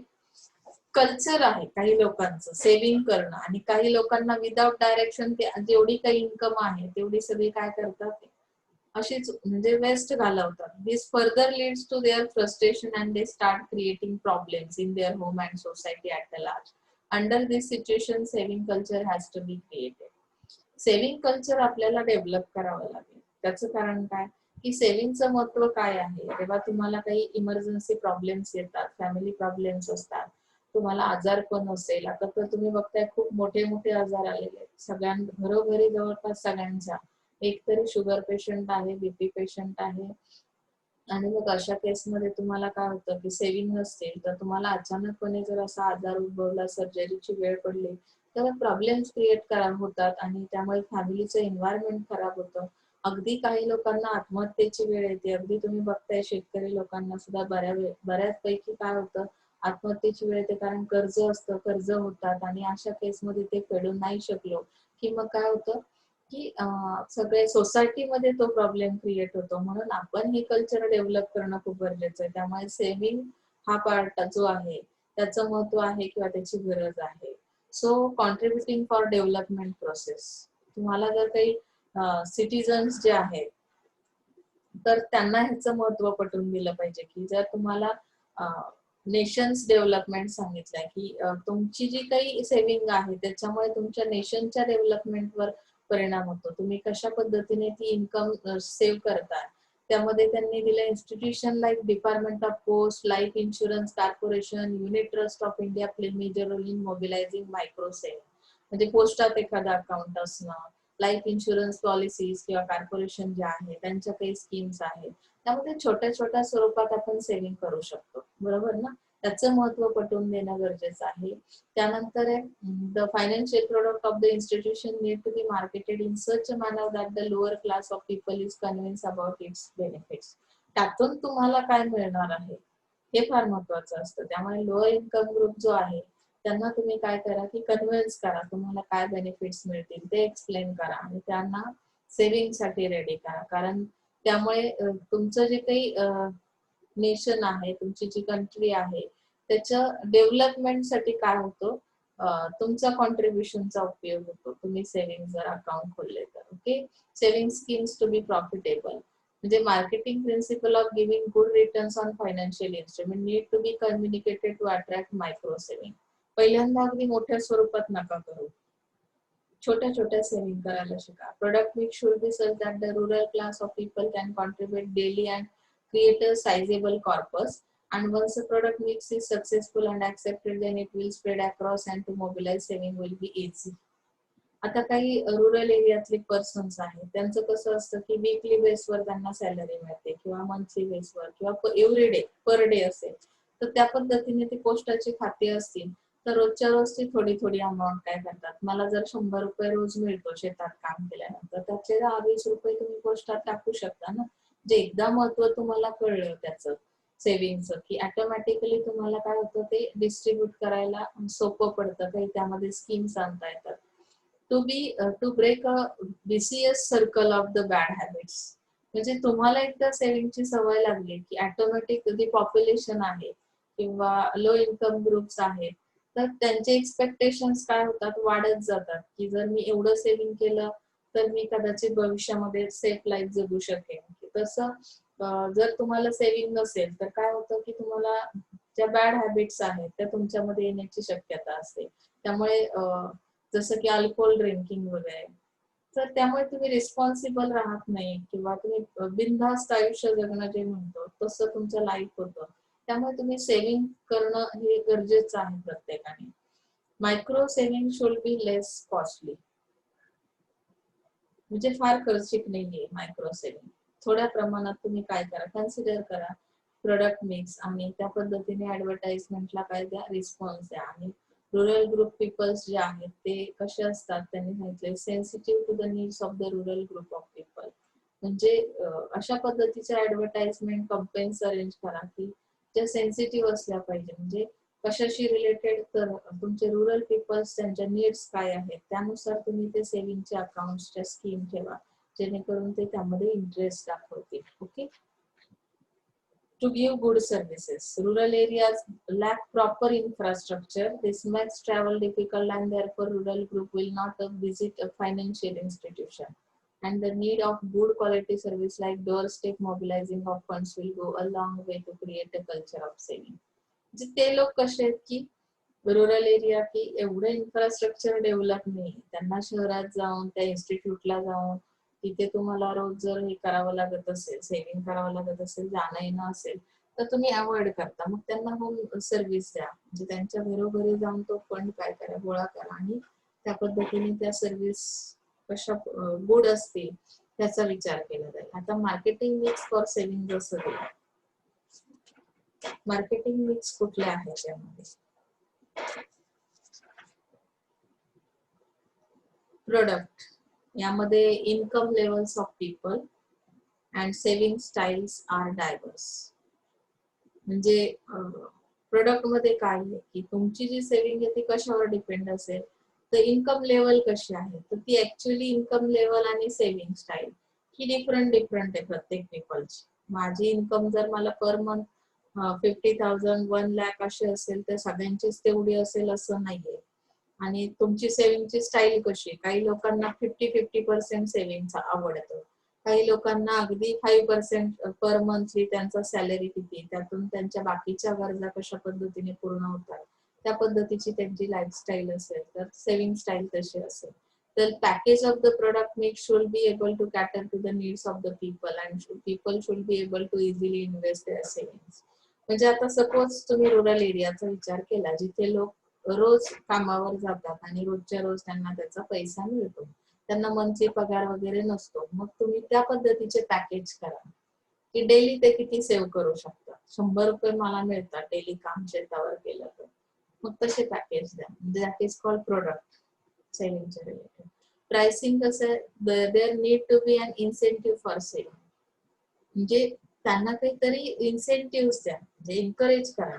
S1: culture आहे काही लोकांचं saving करणं, आणि काही लोकांना without direction ते जेवढी काही इन्कम आहे तेवढी सगळी काय करतात अशीच म्हणजे वेस्ट घालवतात. This further leads to their frustration and they start creating problems in their home and society at the large. Under this situation saving culture has to be created. Saving culture आपल्याला develop करावं लागेल. त्याचं कारण काय की सेव्हिंगचं महत्व काय आहे? जेव्हा तुम्हाला काही इमर्जन्सी प्रॉब्लेम्स येतात, फॅमिली प्रॉब्लेम्स असतात, तुम्हाला आजार पण असेल, आता तर तुम्ही बघताय खूप मोठे मोठे आजार आलेले आहेत सगळ्यांना, घरोघरी जवळपास सगळ्यांच्या एक तरी शुगर पेशंट आहे, बीपी पेशंट आहे. आणि मग अशा केसमध्ये तुम्हाला काय होतं की सेव्हिंग नसतील तर तुम्हाला अचानकपणे जर असा आजार उद्भवला, सर्जरीची वेळ पडली, तर प्रॉब्लेम्स क्रिएट होतात आणि त्यामुळे फॅमिलीचं एन्व्हायरमेंट खराब होतं. अगदी काही लोकांना आत्महत्येची वेळ येते. अगदी तुम्ही बघताय शेतकरी लोकांना सुद्धा बऱ्याचपैकी काय होतं, आत्महत्येची वेळ येते, कारण कर्ज असतं, कर्ज होतात आणि अशा केसमध्ये ते फेडू नाही शकलो की मग काय होतं की सगळे सोसायटीमध्ये तो प्रॉब्लेम क्रिएट होतो. म्हणून आपण हे कल्चर डेव्हलप करणं खूप गरजेचं आहे. त्यामुळे सेव्हिंग हा पार्ट जो आहे त्याचं महत्व आहे किंवा त्याची गरज आहे. So contributing for development process. तुम्हाला जर काही सिटीजन्स जे आहेत तर त्यांना ह्याचं महत्व पटवून दिलं पाहिजे की जर तुम्हाला नेशन्स डेव्हलपमेंट सांगितलंय की तुमची जी काही सेव्हिंग आहे त्याच्यामुळे तुमच्या नेशनच्या डेव्हलपमेंटवर परिणाम होतो. तुम्ही कशा पद्धतीने ती इन्कम सेव्ह करताय त्यामध्ये त्यांनी दिलं institution like department of post, life insurance corporation, unit trust of India play major role in mobilising micro saving. म्हणजे पोस्टात एखादा अकाउंट असणं, लाईफ इन्शुरन्स पॉलिसीज किंवा कॉर्पोरेशन जे आहे त्यांच्या काही स्कीम्स आहेत, त्यामध्ये छोट्या छोट्या स्वरूपात आपण सेव्हिंग करू शकतो. बरोबर ना? त्याचं महत्व पटवून देणं गरजेचं आहे. त्यानंतर the financial product of the institution need to be marketed in such a manner that the lower class of people is convince about its benefits. त्यातून तुम्हाला काय मिळणार आहे हे फार महत्वाचं असतं. त्यामुळे लोअर इन्कम ग्रुप जो आहे त्यांना तुम्ही काय करा की कन्व्हिन्स करा, तुम्हाला काय बेनिफिट्स मिळतील ते एक्सप्लेन करा आणि त्यांना सेव्हिंग साठी रेडी करा. कारण त्यामुळे तुमचं जे काही नेशन आहे, तुमची जी कंट्री आहे त्याच्या डेव्हलपमेंटसाठी काय होतं, तुमचा कॉन्ट्रीब्युशनचा उपयोग होतो तुम्ही सेव्हिंग जर अकाउंट खोलले तर. Okay, saving schemes to be profitable. म्हणजे marketing principle of giving good returns on financial instrument need to be communicated to attract micro saving. पहिल्यांदा अगदी मोठ्या स्वरूपात नका करू, छोट्या छोट्या सेव्हिंग करायला शिका. Product mix should B such that the rural class of people can contribute daily and create a sizable corpus, and once the product mix is successful and accepted then it will spread across and to mobilize saving will be easy. आता काही rural एरियातले persons आहेत त्यांचं कसं असतं की weekly बेसवर त्यांना salary मिळते किंवा मंथली बेसवर किंवा एव्हरी डे पर डे असेल तर त्या पद्धतीने ते पोस्टाचे खाते असतील तर रोजच्या रोज ती थोडी थोडी अमाऊंट काय करतात, मला जर 100 रुपये रोज मिळतो शेतात काम केल्यानंतर, त्यातले 10-20 रुपये तुम्ही पोस्टात टाकू शकता ना. जे एकदा महत्व तुम्हाला कळलं त्याचं सेव्हिंगचं, की ऑटोमॅटिकली तुम्हाला काय होतं ते डिस्ट्रीब्यूट करायला सोपं पडतं. काही त्यामध्ये स्कीम्स आणता येतात. To break a vicious circle of the bad habits. म्हणजे तुम्हाला एकदा सेव्हिंगची सवय लागली की ऑटोमॅटिक जी पॉप्युलेशन आहे किंवा लो इन्कम ग्रुप्स आहेत, तर त्यांचे एक्सपेक्टेशन्स काय होतात, वाढत जातात, की जर मी एवढं सेव्हिंग केलं तर मी कदाचित भविष्यामध्ये सेफ लाईफ जगू शकेन. तसं जर तुम्हाला सेव्हिंग नसेल तर काय होतं, की तुम्हाला ज्या बॅड हॅबिट्स आहेत त्या तुमच्यामध्ये येण्याची शक्यता असते. त्यामुळे जसं की अल्कोहोल ड्रिंकिंग वगैरे, तर त्यामुळे तुम्ही रिस्पॉन्सिबल राहत नाही किंवा तुम्ही बिनधास्त आयुष्य जगणं जे म्हणतो तसं तुमचं लाईफ होतं. त्यामुळे तुम्ही सेव्हिंग करणं हे गरजेचं आहे प्रत्येकाने. Micro saving should be less costly. म्हणजे फार खर्चिक नाहीये मायक्रो सेव्हिंग. थोड्या प्रमाणात तुम्ही काय करा, कन्सिडर करा प्रोडक्ट मिक्स आणि त्या पद्धतीने ऍडव्हर्टाइजमेंटला काय द्या, रिस्पॉन्स द्या. आणि रुरल ग्रुप पीपल्स जे आहेत ते कसे असतात, त्यांनी सांगितले sensitive to the needs of the rural group of people. म्हणजे अशा पद्धतीच्या ऍडव्हर्टाइजमेंट कंपेन्स अरेंज करा की ज्या सेन्सिटिव्ह असल्या पाहिजे. म्हणजे कशाशी रिलेटेड, तर तुमचे रुरल पीपल्स त्यांच्या नीड्स काय आहेत त्यानुसार तुम्ही ते सेव्हिंगचे अकाउंट्सच्या स्कीम ठेवा, जेणेकरून ते त्यामध्ये इंटरेस्ट दाखवतील. Okay. To give good services. Rural areas lack proper infrastructure. This makes travel difficult and therefore rural group will not visit a financial institution. And the need of good quality service like doorstep mobilizing of funds will go a long way to create a culture of saving. म्हणजे ते लोक कसे आहेत की rural area की एवढं infrastructure develop नाही, त्यांना शहरात जाऊन त्या इन्स्टिट्यूटला जाऊन तिथे तुम्हाला रोज जर हे करावं लागत असेल, सेव्हिंग करावं लागत असेल, जाणं येणं असेल, तर तुम्ही अवॉइड करता. मग त्यांना होम सर्व्हिस द्या, म्हणजे त्यांच्या घरोघरी जाऊन तो फंड काय करा, गोळा करा आणि त्या पद्धतीने त्या सर्व्हिस कशा गुड असतील त्याचा विचार केला जाईल. आता मार्केटिंग मिक्स फॉर सेव्हिंग जसं दिलं, मार्केटिंग मिक्स कुठले आहे त्यामध्ये, प्रोडक्ट यामध्ये income levels of people and saving styles are diverse. म्हणजे प्रोडक्ट मध्ये काय आहे की तुमची जी सेव्हिंग आहे ती कशावर डिपेंड असेल, तर इन्कम लेवल कशी आहे, तर ती ऍक्च्युअली इन्कम लेवल आणि सेव्हिंग स्टाईल ही डिफरंट आहे प्रत्येक पीपलची. माझी इन्कम जर मला पर मंथ 50,000 1 लाख अशी असेल तर सगळ्यांचीच तेवढी असेल असं नाहीये. आणि तुमची सेव्हिंगची स्टाईल कशी, काही लोकांना 50-50% सेव्हिंग आवडतं, काही लोकांना अगदी 5% पर मंथली त्यांचा सॅलरी किती, त्यातून त्यांच्या बाकीच्या गरजा कशा पद्धतीने पूर्ण होतात त्या पद्धतीची त्यांची लाईफस्टाईल असेल, तर सेव्हिंग स्टाईल तशी असेल. तर package of the product mix should be able to cater to the needs of the people and people should be able to easily invest their savings. म्हणजे आता सपोज तुम्ही रुरल एरियाचा विचार केला, जिथे लोक रोज कामावर जातात आणि रोजच्या रोज त्यांना त्याचा पैसा मिळतो, त्यांना मंथली पगार वगैरे नसतो, मग तुम्ही त्या पद्धतीचे पॅकेज करा की डेली ते किती सेव्ह करू शकतात. 100 रुपये मला मिळतात डेली काम शेतावर केलं तर, मग तसे पॅकेज द्या. दॅट इज कॉल्ड प्रोडक्ट सेव्हिंगच्या रिलेटेड. प्राइसिंग कसं आहे, there need to be an incentive for saving. म्हणजे त्यांना काहीतरी इन्सेंटिव्ह द्या, म्हणजे एनकरेज करा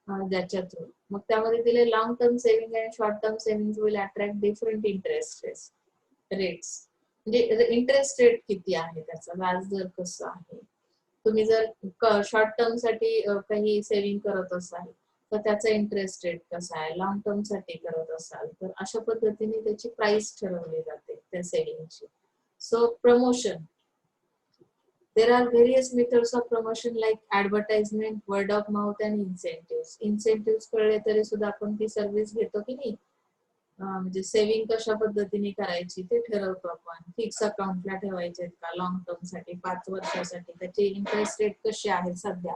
S1: ज्याच्या थ्रू. मग त्यामध्ये दिले लॉंग टर्म सेव्हिंग आणि short term saving will attract different interest rates. म्हणजे इंटरेस्ट रेट किती आहे, त्याचा व्याज दर कसं आहे. तुम्ही जर शॉर्ट टर्म साठी काही सेव्हिंग करत असाल तर त्याचा इंटरेस्ट रेट कसा आहे, लॉंग टर्म साठी करत असाल तर अशा पद्धतीने त्याची प्राइस ठरवली जाते त्या सेव्हिंगची. So promotion, there are various methods of promotion like advertisement, word of mouth and incentives. Incentives कळले तरी सुद्धा आपण ती सर्व्हिस घेतो की नाही. म्हणजे सेव्हिंग कशा पद्धतीने करायची ते ठरवतो आपण. फिक्स अकाउंटला ठेवायचे का, लॉंग टर्म साठी 5 वर्षासाठी, त्याची इंटरेस्ट रेट कशी आहे सध्या,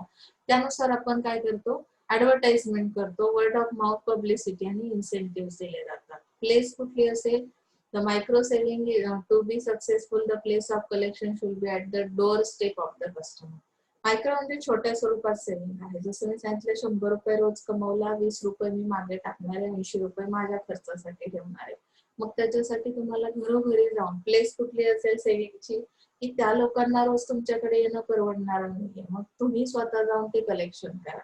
S1: त्यानुसार आपण काय करतो, ऍडव्हर्टाइजमेंट करतो. वर्ड ऑफ माउथ पब्लिसिटी आणि इन्सेंटिव्ह दिले जातात. प्लेस कुठली असेल, the micro saving to be successful, the place of collection should be at the doorstep of the customer. Micro म्हणजे छोट्या स्वरूपात सेव्हिंग आहे. जसं मी सांगितलं 100 रुपये रोज कमवला, 20 रुपये मी मागे टाकणार आहे, 80 रुपये माझ्या खर्चासाठी ठेवणार आहे. मग त्याच्यासाठी तुम्हाला घरोघरी जाऊन प्लेस कुठली असेल सेव्हिंगची की त्या लोकांना रोज तुमच्याकडे येणं परवडणार नाहीये. मग तुम्ही स्वतः जाऊन ते कलेक्शन करा.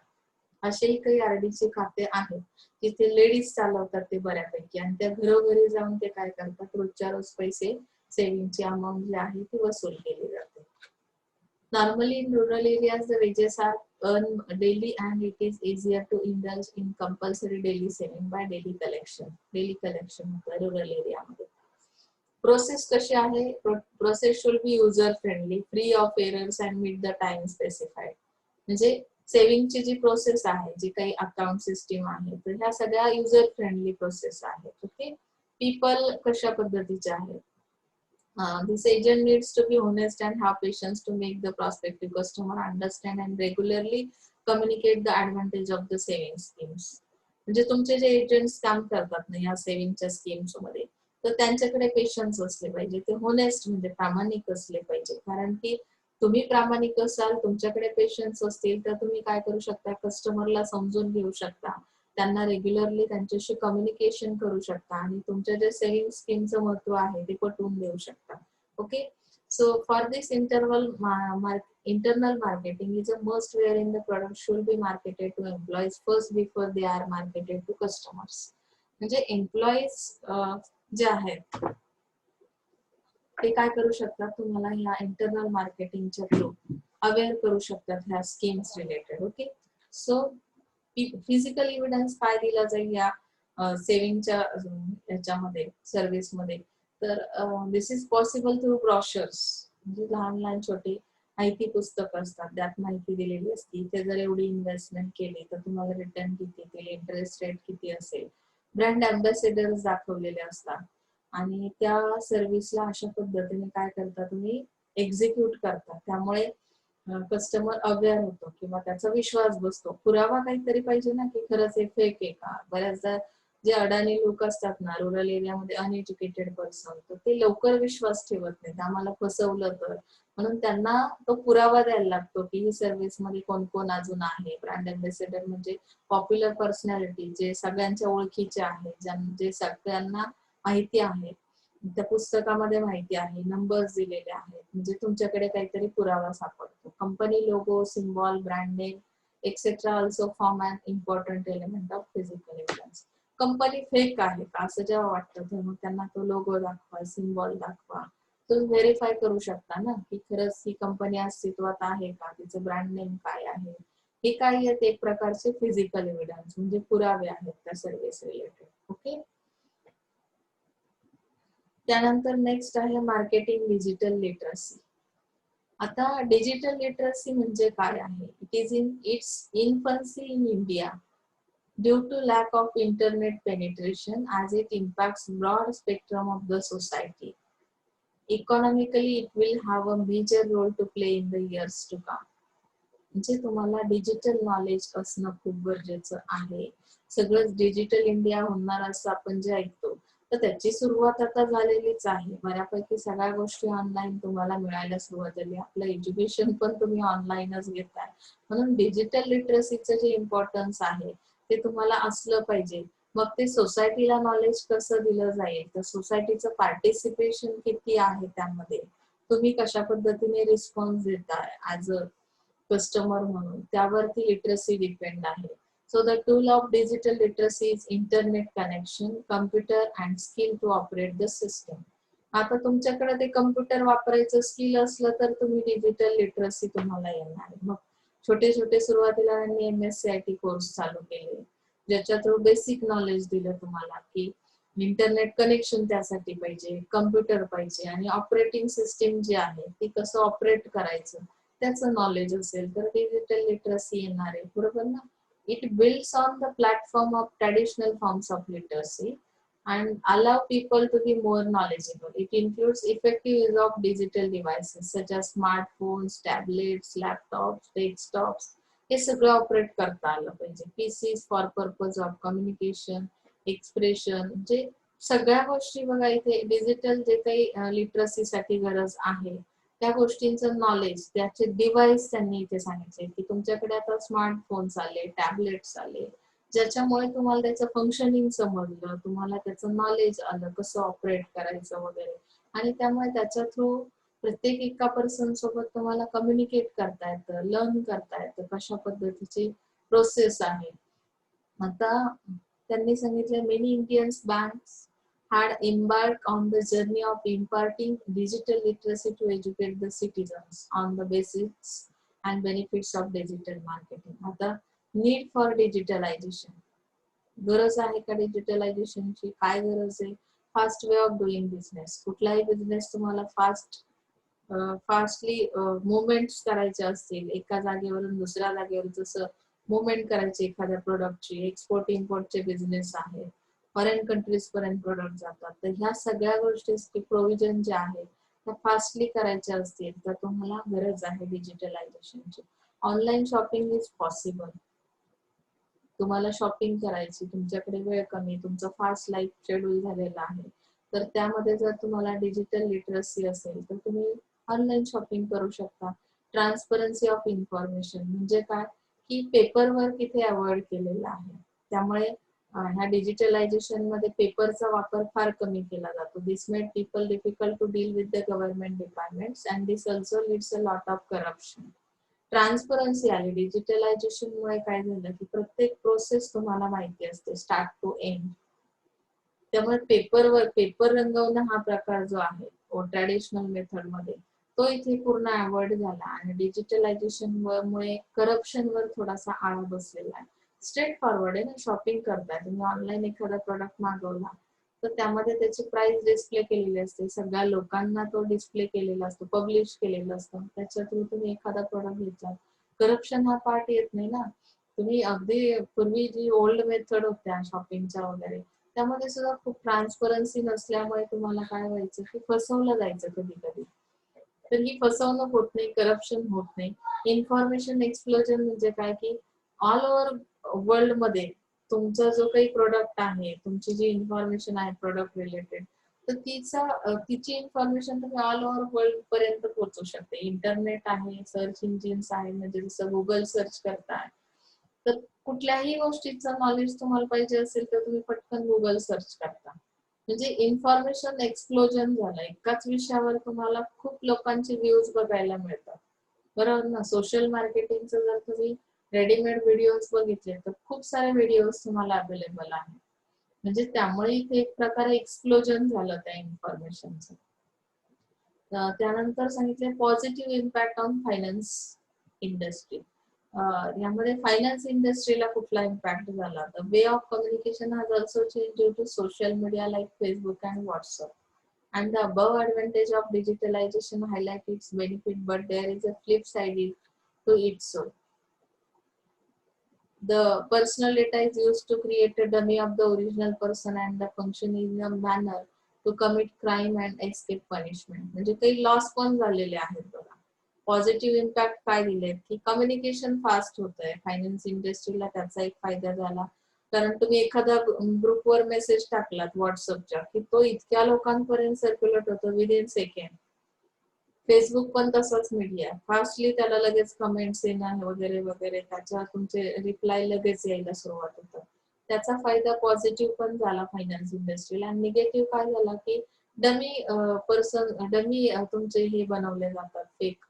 S1: असेही काही आरडीचे खाते आहेत जिथे लेडीज चालवतात ते बऱ्यापैकी आणि त्या घरोघरी जाऊन ते काय करतात रोजच्या रोज पैसे सेव्हिंगची अमाऊंट जी आहे ती वसूल केली जाते. Normally in rural areas, the wages are earned daily and it is easier to indulge in compulsory daily saving by daily collection. Daily collection होतं rural area मध्ये. Process कशी आहे? Process should be user friendly, free of errors and meet the time specified. म्हणजे सेव्हिंगची जी process आहे, जी काही account system आहे, तर ह्या सगळ्या युजर फ्रेंडली प्रोसेस आहेत. ओके. पीपल कशा पद्धतीचे आहेत? This agent needs to be honest and have patience to make the prospective customer understand and regularly communicate the advantage of the saving schemes. म्हणजे तुमचे जे एजंट्स काम करतात ना या सेव्हिंगच्या स्कीम्स मध्ये तर त्यांच्याकडे पेशन्स असले पाहिजे. ते होनेस्ट म्हणजे प्रामाणिक असले पाहिजे. कारण की तुम्ही प्रामाणिक असाल, तुमच्याकडे पेशन्स असतील तर तुम्ही काय करू शकता, कस्टमरला समजून घेऊ शकता, त्यांना रेग्युलरली त्यांच्याशी कम्युनिकेशन करू शकता आणि तुमच्या जे सेव्हिंग स्कीमचं महत्व आहे ते पटवून देऊ शकता. Okay. So for this internal marketing is a must wherein the product should be marketed to employees first before they are marketed to customers. म्हणजे एम्प्लॉईज जे आहेत ते काय करू शकतात, तुम्हाला ह्या इंटरनल मार्केटिंगच्या थ्रू अवेअर करू शकतात ह्या schemes related. Okay. So physical evidence काय दिला जाईल या सेव्हिंगच्या याच्यामध्ये सर्व्हिसमध्ये, तर दिस इज पॉसिबल थ्रू ब्रॉशर्स. म्हणजे लहान लहान छोटी माहिती पुस्तक असतात, त्यात माहिती दिलेली असते. इथे जर एवढी इन्व्हेस्टमेंट केली तर तुम्हाला रिटर्न किती येईल, इंटरेस्ट रेट किती असेल. ब्रँड अँबॅसेडर्स दाखवलेले असतात आणि त्या सर्व्हिसला अशा पद्धतीने काय करता तुम्ही एक्झिक्यूट करता. त्यामुळे कस्टमर अवेअर होतो किंवा त्याचा विश्वास बसतो. पुरावा काहीतरी पाहिजे ना की खरंच हे फेक आहे का. बऱ्याचदा जे अडाणी लोक असतात ना रुरल एरियामध्ये, अनएज्युकेटेड पर्सन, तर ते लवकर विश्वास ठेवत नाहीत, आम्हाला फसवलं तर. म्हणून त्यांना तो पुरावा द्यायला लागतो की ही सर्व्हिस मध्ये कोण कोण अजून आहे. ब्रँड अँबॅसेडर म्हणजे पॉप्युलर पर्सनॅलिटी जे सगळ्यांच्या ओळखीचे आहेत, जे सगळ्यांना माहिती आहे, त्या पुस्तकामध्ये माहिती आहे, नंबर्स दिलेले आहेत, म्हणजे तुमच्याकडे काहीतरी पुरावा सापडतो. Company logo, symbol, brand name etcetera also form an important element of physical evidence. Company fake आहे का असं जेव्हा वाटतं तेव्हा त्यांना तो लोगो दाखवा, सिम्बॉल दाखवा. तुम्ही व्हेरीफाय करू शकता ना की खरंच ही कंपनी अस्तित्वात आहे का, तिचं ब्रँड नेम काय आहे. हे काय आहेत एक प्रकारचे फिजिकल एव्हिडन्स म्हणजे पुरावे आहेत त्या सर्व्हिस रिलेटेड. ओके. त्यानंतर नेक्स्ट आहे मार्केटिंग डिजिटल लिटरसी. आता डिजिटल लिटरसी म्हणजे काय आहे? It is in its infancy in India due to lack of internet penetration as it impacts broad spectrum of the society. Economically, it will have a major role to play in the years to come. म्हणजे तुम्हाला digital knowledge असणं खूप गरजेचं आहे. सगळंच digital India होणार असं आपण जे ऐकतो तर त्याची सुरुवात आता झालेलीच आहे. बऱ्यापैकी सगळ्या गोष्टी ऑनलाईन तुम्हाला मिळायला सुरुवात झाली. आपलं एज्युकेशन पण तुम्ही ऑनलाईनच घेताय. म्हणून डिजिटल लिटरसीचं जे इम्पॉर्टन्स आहे ते तुम्हाला असलं पाहिजे. मग ते सोसायटीला नॉलेज कसं दिलं जाईल, तर सोसायटीचं पार्टिसिपेशन किती आहे त्यामध्ये, तुम्ही कशा पद्धतीने रिस्पॉन्स देताय ऍज अ कस्टमर म्हणून, त्यावरती लिटरसी डिपेंड आहे. So the tool of digital literacy is internet connection, computer and skill to operate the system. आता तुमच्याकडे ते कम्प्युटर वापरायचं स्किल असलं तर तुम्ही डिजिटल लिटरसी तुम्हाला येणार. मग छोटे छोटे सुरुवातीला त्यांनी MSCIT कोर्स चालू केले ज्याच्या थ्रू बेसिक नॉलेज दिलं तुम्हाला की इंटरनेट कनेक्शन त्यासाठी पाहिजे, कम्प्युटर पाहिजे आणि ऑपरेटिंग सिस्टीम जी आहे ती कसं ऑपरेट करायचं त्याचं नॉलेज असेल तर डिजिटल लिटरसी येणार आहे. बरोबर ना. It builds on the platform of traditional forms of literacy and allow people to be more knowledgeable. It includes effective use of digital devices such as smartphones, tablets, laptops, desktops. हे सगळं operate करता आलं पाहिजे. PCs for purpose of communication, expression, जे सगळ्या गोष्टी बघा इथे डिजिटल जे काही लिटरसीसाठी गरज आहे त्या गोष्टींचं नॉलेज, त्याचे डिव्हाइस त्यांनी इथे सांगितले की तुमच्याकडे आता स्मार्टफोन्स आले, टॅबलेट्स आले, ज्याच्यामुळे तुम्हाला त्याचं फंक्शनिंग समजलं, तुम्हाला त्याचं नॉलेज आलं कसं ऑपरेट करायचं वगैरे, आणि त्यामुळे त्याच्या थ्रू प्रत्येक एका पर्सन सोबत तुम्हाला कम्युनिकेट करता येतं, लर्न करता येतं कशा पद्धतीची प्रोसेस आहे. आता त्यांनी सांगितलं many Indians banks had embarked on the journey of imparting digital literacy to educate the citizens on the basics and benefits of digital marketing. आता need for digitalization, गरज आहे का डिजिटलायझेशनची, काय गरज आहे, fast way of doing business, कुठलाही business तुम्हाला fastly movements करायचे असतील, एका जागेवरून दुसऱ्या जागेवर जसं मुवमेंट करायची एखाद्या प्रोडक्टची, एक्सपोर्ट इम्पोर्टचे बिझनेस आहे, फॉरेन कंट्रीज पर्यंत प्रोडक्ट जातात, तर ह्या सगळ्या गोष्टींची प्रोव्हिजन जे आहे त्या फास्टली करायच्या असतील तर तुम्हाला गरज आहे डिजिटलायझेशनची. Online shopping is possible. तुम्हाला शॉपिंग करायची, तुमच्याकडे वेळ कमी, तुमचं फास्ट लाईफ शेड्यूल झालेलं आहे, तर त्यामध्ये जर तुम्हाला डिजिटल लिटरसी असेल तर तुम्ही ऑनलाईन शॉपिंग करू शकता. ट्रान्सपरन्सी ऑफ इन्फॉर्मेशन म्हणजे काय की पेपर वर्क इथे अवॉइड केलेला आहे, त्यामुळे ह्या डिजिटलायझेशन मध्ये पेपरचा वापर फार कमी केला जातो. This made people difficult to deal with the government departments and this also leads a lot of corruption. Transparency आली डिजिटलायझेशन मुळे, काय झालं की प्रत्येक प्रोसेस तुम्हाला माहिती असते स्टार्ट टू एंड, त्यामुळे पेपर रंगवणं हा प्रकार जो आहे ट्रॅडिशनल मेथड मध्ये तो इथे पूर्ण अवॉइड झाला आणि डिजिटलायझेशन मुळे करप्शन वर थोडासा आळा बसलेला आहे. स्ट्रेट फॉरवर्ड आहे ना, शॉपिंग करताय तुम्ही, ऑनलाईन एखादा प्रोडक्ट मागवला तर त्यामध्ये त्याची प्राइस डिस्प्ले केलेली असते, सगळ्या लोकांना तो डिस्प्ले केलेला असतो, पब्लिश केलेलं असतं, त्याच्या थ्रू तुम्ही एखादा प्रोडक्ट घेतला, करप्शन हा पार्ट येत नाही ना. तुम्ही अगदी पूर्वी जी ओल्ड मेथड होत्या शॉपिंगच्या वगैरे त्यामध्ये सुद्धा खूप ट्रान्सपरन्सी नसल्यामुळे तुम्हाला काय व्हायचं की फसवलं जायचं कधी कधी, तर ही फसवणूक होत नाही, करप्शन होत नाही. इन्फॉर्मेशन एक्सप्लोजन म्हणजे काय की ऑल ओव्हर वर्ल्ड मध्ये तुमचा जो काही प्रोडक्ट आहे, तुमची जी इन्फॉर्मेशन आहे प्रोडक्ट रिलेटेड, तर तिची इन्फॉर्मेशन तुम्ही ऑल ओव्हर वर्ल्ड पर्यंत पोहोचू शकते. इंटरनेट आहे, सर्च इंजिन्स आहे, म्हणजे जसं गुगल सर्च करताय तर कुठल्याही गोष्टीचं नॉलेज तुम्हाला पाहिजे असेल तर तुम्ही पटकन गुगल सर्च करता, म्हणजे इन्फॉर्मेशन एक्सप्लोजन झालं. एकाच विषयावर तुम्हाला खूप लोकांचे व्ह्यूज बघायला मिळतात, बरोबर ना. सोशल मार्केटिंगचं जर तुम्ही रेडीमेड व्हिडिओज बघितले तर खूप सारे व्हिडिओज तुम्हाला अवेलेबल आहे, म्हणजे त्यामुळे इथे एक प्रकारे एक्सप्लोजन झालं त्या इन्फॉर्मेशनचं. त्यानंतर सांगितले positive impact on finance industry. यामध्ये फायनान्स इंडस्ट्रीला कुठला इम्पॅक्ट झाला, तर way of communication has also change due to social media like Facebook and WhatsApp. And the above advantage of digitalization highlight its benefit, but there is a flip side to it. So, the personal data is used to create a dummy of the original person and the function in a manner to commit crime and escape punishment. म्हणजे काही loss पण झालेले आहेत बघा. Positive impact काय दिले की communication fast होत आहे, फायनान्स इंडस्ट्रीला त्याचा एक फायदा झाला, कारण तुम्ही एखादा ग्रुपवर मेसेज टाकलात व्हॉट्सअपच्या की तो इतक्या लोकांपर्यंत सर्क्युलेट होतो विदिन सेकंड. फेसबुक पण तसाच मीडिया, फास्टली त्याला लगेच कमेंट्स येणं वगैरे वगैरे, त्याच्या तुमचे रिप्लाय लगेच यायला सुरुवात होतं. त्याचा फायदा पॉझिटिव्ह पण झाला फायनान्स इंडस्ट्रीला. आणि निगेटिव्ह काय झाला की डमी डमी तुमचे हे बनवले जातात फेक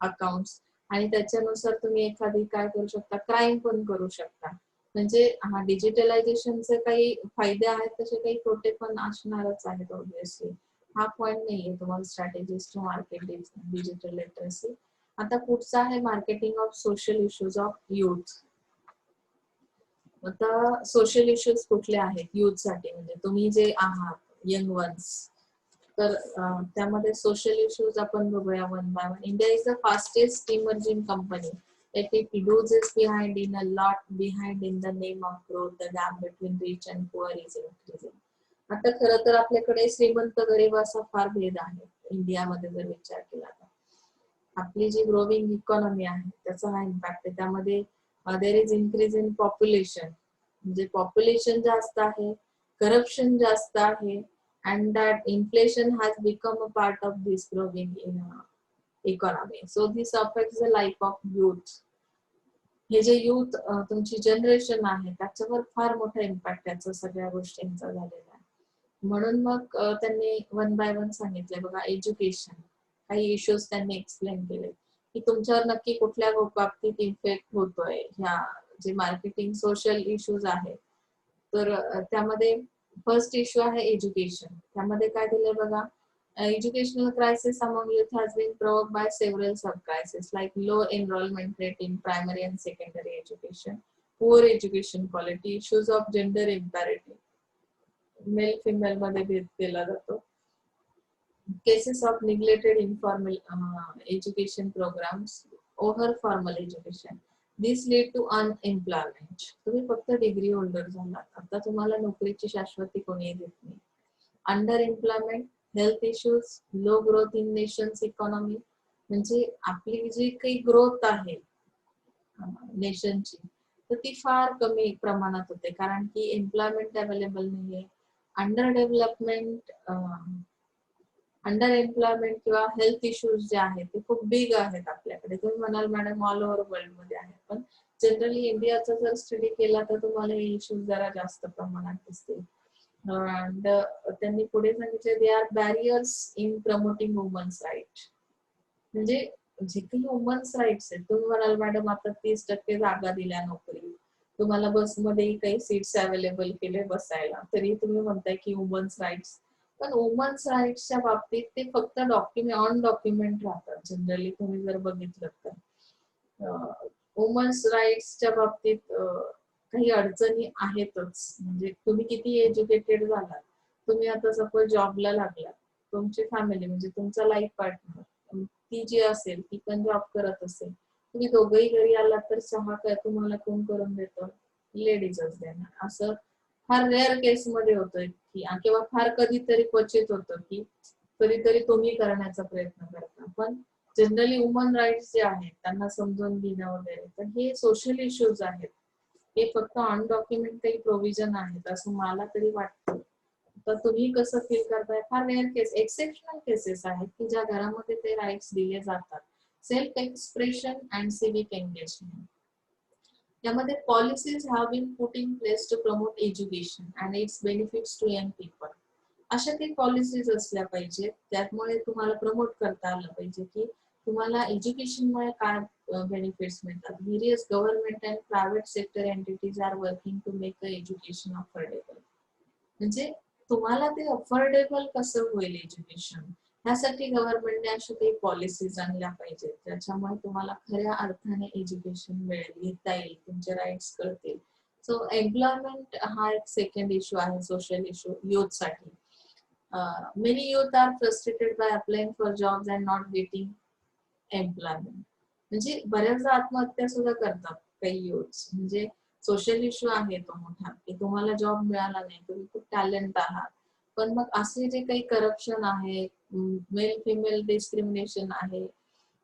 S1: अकाउंट्स, आणि त्याच्यानुसार तुम्ही एखादी काय करू शकता, क्राईम पण करू शकता. म्हणजे हा डिजिटलायझेशनचे काही फायदे आहेत तसे काही तोटे पण असणारच आहेत ऑब्विसली. हा पॉइंट नाहीये तुम्हाला strategies to market digital literacy. आता पुढचा आहे marketing of social issues of youth. आता सोशल इश्यूज कुठले आहेत युथ साठी, म्हणजे तुम्ही जे आहात यंग वन्स, तर त्यामध्ये सोशल इश्यूज आपण बघूया one by one. India is the fastest emerging company. Yet it loses behind in a lot behind in the name of growth. The gap between rich and poor is increasing. आता खरं तर आपल्याकडे श्रीमंत गरीब असा फार भेद आहे इंडियामध्ये जर विचार केला तर. आपली जी ग्रोविंग इकॉनॉमी आहे त्याचा हा इम्पॅक्ट आहे. त्यामध्ये there is increase in population, म्हणजे पॉप्युलेशन जास्त आहे, करप्शन जास्त आहे, and that inflation has become a part of this growing in economy. So this affects the life of youth. हे जे युथ तुमची जनरेशन आहे त्याच्यावर फार मोठा इम्पॅक्ट त्याचा सगळ्या गोष्टींचा झालेला आहे. म्हणून मग त्यांनी वन बाय वन सांगितलंय बघा. एज्युकेशन, काही इश्यूज त्यांनी एक्सप्लेन केले की तुमच्यावर नक्की कुठल्या बाबतीत इफेक्ट होतोय. ह्या जे मार्केटिंग सोशल इश्यूज आहेत तर त्यामध्ये फर्स्ट इश्यू आहे एज्युकेशन. त्यामध्ये काय दिलंय बघा. Educational crisis among youth has been provoked by several sub-crises like low enrollment rate in primary and secondary education, poor education quality, issues of gender imparity, male female मध्ये भेद केला जातो, cases of neglected informal education programs, over formal education. This lead to unemployment. तुम्ही फक्त degree holder झालात, आता तुम्हाला नोकरीची शाश्वती कोणी देत नाही. Under employment, health issues, low growth in nations economy. म्हणजे आपली जी काही ग्रोथ आहे नेशनची तर ती फार कमी प्रमाणात होते कारण की एम्प्लॉयमेंट अवेलेबल नाहीये. अंडर डेव्हलपमेंट, अंडर एम्प्लॉयमेंट किंवा हेल्थ इश्यूज जे आहेत ते खूप बिग आहेत आपल्याकडे. तुम्ही म्हणाल मॅडम ऑल ओव्हर वर्ल्ड मध्ये आहेत, पण जनरली इंडियाचा जर स्टडी केला तर तुम्हाला हे इश्यूज जरा जास्त प्रमाणात दिसतील. त्यांनी पुढे सांगितले they are barriers in promoting women's right. म्हणजे जे काही वुमन्स राईट्स आहेत, तुम्ही म्हणाल मॅडम आता 30% जागा दिल्या नोकरी, तुम्हाला बसमध्ये काही सीट्स अवेलेबल केले बसायला, तरी तुम्ही म्हणताय की वुमन्स राईट्स. पण वुमन्स राईट्सच्या बाबतीत ते फक्त ऑन डॉक्युमेंट राहतात जनरली. तुम्ही जर बघितलं तर वुमन्स राईट्सच्या बाबतीत काही अडचणी आहेतच. म्हणजे तुम्ही किती एज्युकेटेड झालात, तुम्ही आता सपोज जॉबला लागलात, तुमची फॅमिली म्हणजे तुमचा लाईफ पार्टनर ती जी असेल ती पण जॉब करत असेल, तुम्ही दोघंही घरी आलात तर चहा काय तुम्हाला कोण करून देतं? लेडीजच देणार. असं फार रेअर केस मध्ये होतंय की, किंवा फार कधीतरी क्वचित होतं की कधीतरी तुम्ही करण्याचा प्रयत्न करता. पण जनरली वुमन राईट्स जे आहेत त्यांना समजून घेणं वगैरे, तर हे सोशल इश्यूज आहेत. हे फक्त ऑन डॉक्युमेंट काही प्रोव्हिजन आहेत असं मला तरी वाटतं. तर तुम्ही कसं फील करताय? फार रेअर केस, एक्सेप्शनल केसेस आहेत की ज्या घरामध्ये ते राईट्स दिले जातात. Self expression and civic engagement. त्यामध्ये policies have been put in place to promote education and its benefits to young people. अशा काही पॉलिसीज असल्या पाहिजेत त्यामुळे तुम्हाला प्रमोट करता आलं पाहिजे की तुम्हाला एज्युकेशनमुळे काय बेनिफिट्स मिळतात. Various government and private sector entities are working to make the education affordable. म्हणजे तुम्हाला ते अफोर्डेबल कसं होईल एज्युकेशन, ह्यासाठी गव्हर्नमेंटने अशा काही पॉलिसीज आणल्या पाहिजेत ज्याच्यामुळे तुम्हाला खऱ्या अर्थाने एज्युकेशन मिळेल, घेता येईल, तुमचे राईट्स कळतील. सो एम्प्लॉयमेंट हा एक सेकंड इश्यू आहे, सोशल इश्यू युथ साठी. Many youth are frustrated by applying for jobs and not getting employment. म्हणजे बऱ्याचदा आत्महत्या सुद्धा करतात काही युथ. म्हणजे सोशल इश्यू आहे तो मोठा की तुम्हाला जॉब मिळाला नाही, तुम्ही खूप टॅलेंट आहात, पण मग असे जे काही करप्शन आहे, मेल फिमेल डिस्क्रिमिनेशन आहे,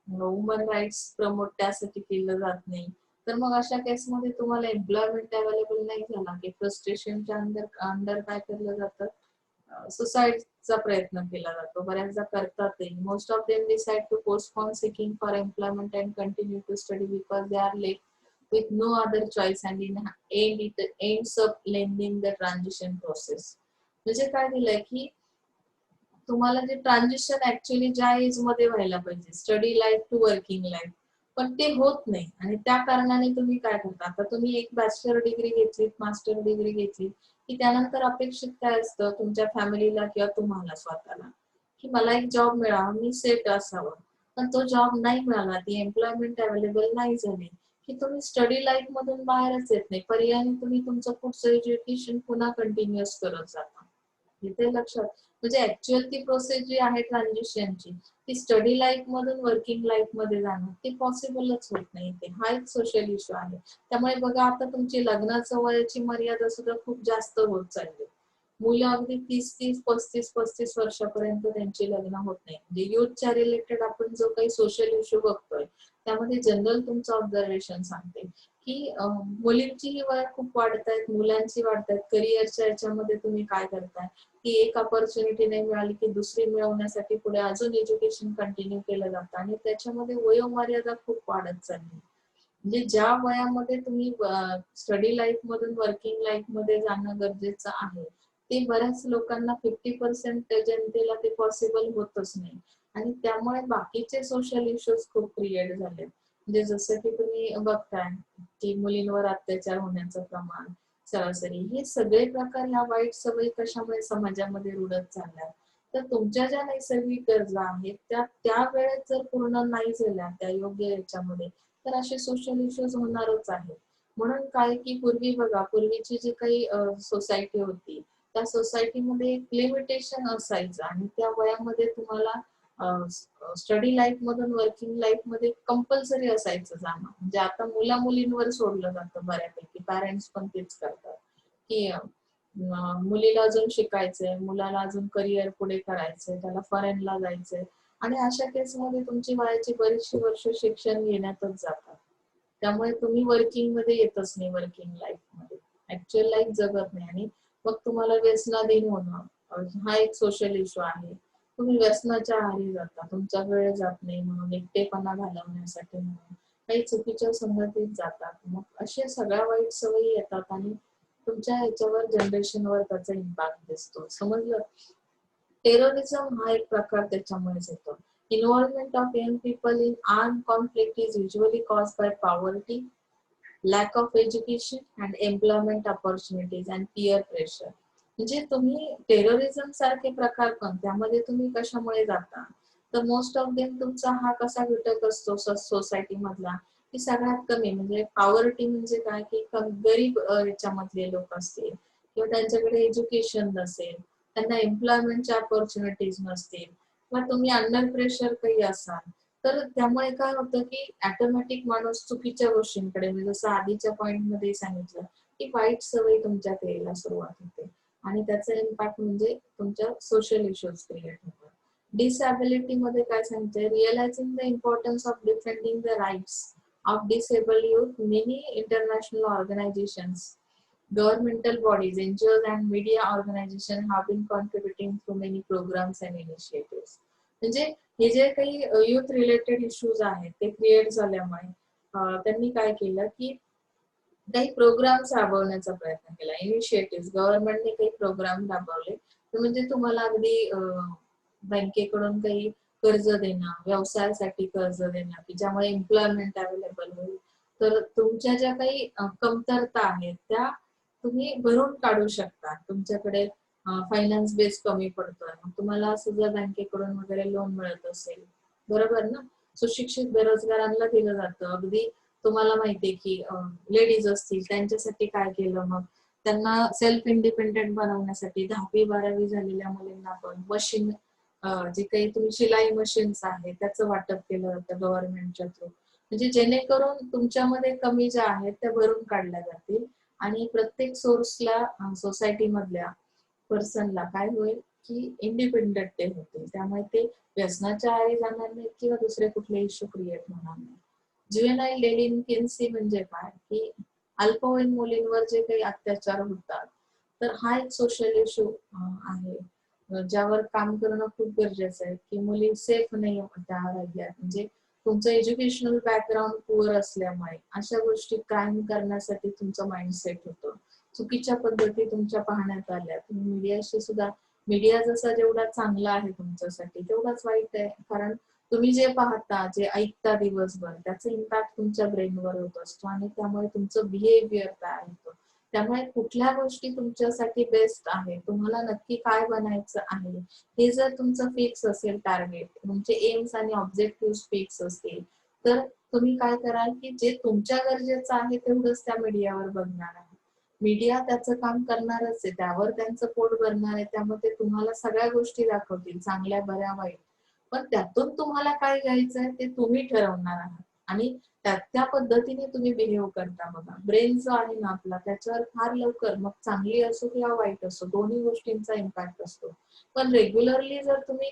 S1: वुमन राईट्स प्रमोट त्यासाठी केलं जात नाही, तर मग अशा केसमध्ये तुम्हाला एम्प्लॉयमेंट अवेलेबल नाही झाला की फ्रस्ट्रेशनच्या अंडर काय केलं जातं, सुसाइडचा प्रयत्न केला जातो. बऱ्याचदा करतातही. Most of them decide to postpone seeking for employment and continue to study because they are left with no other choice and it ends up lengthening the transition process. म्हणजे काय दिलंय की तुम्हाला जे ट्रान्झिशन ऍक्च्युअली ज्या age मध्ये व्हायला पाहिजे, study life to working life, पण ते होत नाही. आणि त्या कारणाने तुम्ही काय करता, आता तुम्ही एक बॅचलर डिग्री घेतली, मास्टर डिग्री घेतली की त्यानंतर अपेक्षित काय असतं तुमच्या फॅमिलीला किंवा तुम्हाला स्वतःला की मला एक जॉब मिळावा, मी सेट असावं. पण तो जॉब नाही मिळाला, ती एम्प्लॉयमेंट अवेलेबल नाही झाली की तुम्ही स्टडी लाईफ मधून बाहेरच येत नाही. पर्यायाने तुम्ही तुमचं पुढचं एज्युकेशन पुन्हा कंटिन्युअस करत जाता. इथे लक्षात, म्हणजे ऍक्च्युअल ती प्रोसेस जी आहे ट्रान्झिशनची, ती स्टडी लाईफ मधून वर्किंग लाईफ मध्ये जाणं ते पॉसिबलच होत नाही. ते हा एक सोशल इश्यू आहे. त्यामुळे बघा आता तुमची लग्नाचं वयाची मर्यादा सुद्धा खूप जास्त होत चालली. मुलं अगदी 30-35 वर्षापर्यंत त्यांची लग्न होत नाही. म्हणजे युथच्या रिलेटेड आपण जो काही सोशल इश्यू बघतोय त्यामध्ये जनरल तुमचं ऑब्झर्वेशन सांगते की मुलींचीही वय खूप वाढतायत, मुलांची वाढतायत. करिअरच्या याच्यामध्ये तुम्ही काय करताय, की एक अपॉर्च्युनिटी नाही मिळाली की दुसरी मिळवण्यासाठी पुढे अजून एज्युकेशन कंटिन्यू केलं जातं आणि त्याच्यामध्ये वयोमर्यादा खूप वाढत चालली. म्हणजे ज्या वयामध्ये तुम्ही स्टडी लाईफ मधून वर्किंग लाईफ मध्ये जाणं गरजेचं आहे, ते बऱ्याच लोकांना 50% जनतेला ते पॉसिबल होतच नाही. आणि त्यामुळे बाकीचे सोशल इश्यूज खूप क्रिएट झाले. म्हणजे जसं की तुम्ही बघताय की मुलींवर अत्याचार होण्याचं प्रमाण, सरासरी हे सगळे प्रकार ह्या वाईट सवयी कशामुळे समाजामध्ये रुळत चालल्या. तर तुमच्या ज्या नैसर्गिक गरजा आहेत त्या वेळेत जर पूर्ण नाही झाल्या त्या योग्य याच्यामध्ये, तर असे सोशल इश्यूज होणारच आहेत. म्हणून काय की पूर्वी बघा, पूर्वीची जी काही सोसायटी होती, त्या सोसायटीमध्ये एक लिमिटेशन असायचं आणि त्या वयामध्ये तुम्हाला स्टडी लाईफ मधून वर्किंग लाईफ मध्ये कंपल्सरी असायचं जाणं. म्हणजे आता मुला मुलींवर सोडलं जातं बऱ्यापैकी, पॅरेंट्स पण तेच करतात की मुलीला अजून शिकायचंय, मुलाला अजून करिअर पुढे करायचंय, त्याला फॉरेनला जायचंय आणि अशा केसमध्ये तुमची वयाची बरीचशी वर्ष शिक्षण घेण्यातच जातात. त्यामुळे तुम्ही वर्किंग मध्ये येतच नाही, वर्किंग लाईफ मध्ये ऍक्च्युअल लाईफ जगत नाही. आणि मग तुम्हाला व्यसनाधीन होणं, हा एक सोशल इश्यू आहे. तुम्ही व्यसनाच्या आहारी जाता, तुमचा वेळ जात नाही म्हणून, एकटेपणा घालवण्यासाठी म्हणून काही चुकीच्या संगतीत जातात. मग अशा सगळ्या वाईट सवयी येतात आणि तुमच्या ह्याच्यावर जनरेशनवर त्याचा इम्पॅक्ट दिसतो. समजलं? टेररिझम हा एक प्रकार त्याच्यामुळेच येतो. Involvement of young people in arm conflict is usually cause by poverty, lack of education and employment opportunities and peer pressure. म्हणजे तुम्ही टेररिझम सारखे प्रकार पण त्यामध्ये तुम्ही कशामुळे जाता, तर मोस्ट ऑफ देम तुमचा हा कसा घटक असतो सोसायटी मधला, की सगळ्यात कमी म्हणजे पॉवर्टी म्हणजे काय की गरीब याच्यामधले लोक असतील किंवा त्यांच्याकडे एज्युकेशन नसेल, त्यांना एम्प्लॉयमेंटच्या ऑपॉर्च्युनिटीज नसतील किंवा तुम्ही अंडर प्रेशर काही असाल, तर त्यामुळे काय होतं की ऑटोमॅटिक माणूस चुकीच्या गोष्टींकडे, म्हणजे जसं आधीच्या पॉइंट मध्ये सांगितलं की वाईट सवयी तुमच्यात यायला सुरुवात होते आणि त्याचा इम्पॅक्ट म्हणजे तुमच्या सोशल इश्यूज क्रिएट होतात. डिसॅबिलिटी मध्ये काय सांगते, realising the importance of defending the rights of disabled youth, many international organisations, governmental bodies, NGOs and media organizations have been contributing to many programs and initiatives. म्हणजे हे जे काही youth related issues आहेत ते create झाल्यामुळे त्यांनी काय केलं की काही प्रोग्राम्स राबवण्याचा प्रयत्न केला, इनिशिएटिव्ह गव्हर्नमेंटने काही प्रोग्राम राबवले. म्हणजे तुम्हाला अगदी बँकेकडून काही कर्ज देणं, व्यवसायासाठी कर्ज देणं की ज्यामुळे एम्प्लॉयमेंट अवेलेबल होईल. तर तुमच्या ज्या काही कमतरता आहेत त्या तुम्ही भरून काढू शकता. तुमच्याकडे फायनान्स बेस कमी पडतोय, मग तुम्हाला सुद्धा बँकेकडून वगैरे लोन मिळत असेल, बरोबर ना? सुशिक्षित बेरोजगारांना दिलं जातं. अगदी तुम्हाला माहितीये की लेडीज असतील त्यांच्यासाठी काय केलं, मग त्यांना सेल्फ इंडिपेंडेंट बनवण्यासाठी 10वी-12वी झालेल्या मुलींना पण मशीन, जे काही तुम्ही शिलाई मशीन्स आहे त्याचं वाटप केलं जातं गव्हर्नमेंटच्या थ्रू. म्हणजे जेणेकरून तुमच्यामध्ये कमी ज्या आहेत त्या भरून काढल्या जातील आणि प्रत्येक सोर्सला, सोसायटी मधल्या पर्सनला काय होईल की इंडिपेंडंट ते होतील. त्यामुळे ते व्यसनाच्या आहारी जाणार नाहीत किंवा दुसरे कुठले इश्यू क्रिएट होणार नाही. ज्युएनाईल डेलिन्क्वेन्सी म्हणजे काय की अल्पवयीन मुलींवर जे काही अत्याचार होतात, तर हा एक सोशल इश्यू आहे ज्यावर काम करणं खूप गरजेचं आहे की मुली सेफ नाही त्या राज्यात. म्हणजे तुमचं एज्युकेशनल बॅकग्राऊंड पुअर असल्यामुळे अशा गोष्टी क्राईम करण्यासाठी तुमचं माइंडसेट होतं, चुकीच्या पद्धती तुमच्या पाहण्यात आल्या. तुम्ही मीडियाशी सुद्धा, मीडिया जसा जेवढा चांगला आहे तुमच्यासाठी तेवढाच वाईट आहे, कारण तुम्ही जे पाहता, जे ऐकता दिवसभर त्याचा इम्पॅक्ट तुमच्या ब्रेनवर होत असतो आणि त्यामुळे तुमचं बिहेवियर तयार होतं. त्यामुळे कुठल्या गोष्टी तुमच्यासाठी बेस्ट आहे, तुम्हाला नक्की काय बनायचं आहे, हे जर तुमचं फिक्स असेल टार्गेट, तुमचे एम्स आणि ऑब्जेक्टिव्ह फिक्स असतील, तर तुम्ही काय कराल की जे तुमच्या गरजेचं आहे तेवढंच त्या मीडियावर बघणार आहे. मीडिया त्याचं काम करणारच आहे, त्यावर त्यांचं पोट भरणार आहे. त्यामुळे ते तुम्हाला सगळ्या गोष्टी दाखवतील, चांगल्या बऱ्या वाईट. पण त्यातून तुम्हाला काय घ्यायचंय ते तुम्ही ठरवणार आहात आणि त्या पद्धतीने तुम्ही बिहेव करता. बघा, ब्रेन जो आहे ना आपला, त्याच्यावर फार लवकर, मग चांगली असो किंवा वाईट असो, दोन्ही गोष्टींचा इम्पॅक्ट असतो. पण रेग्युलरली जर तुम्ही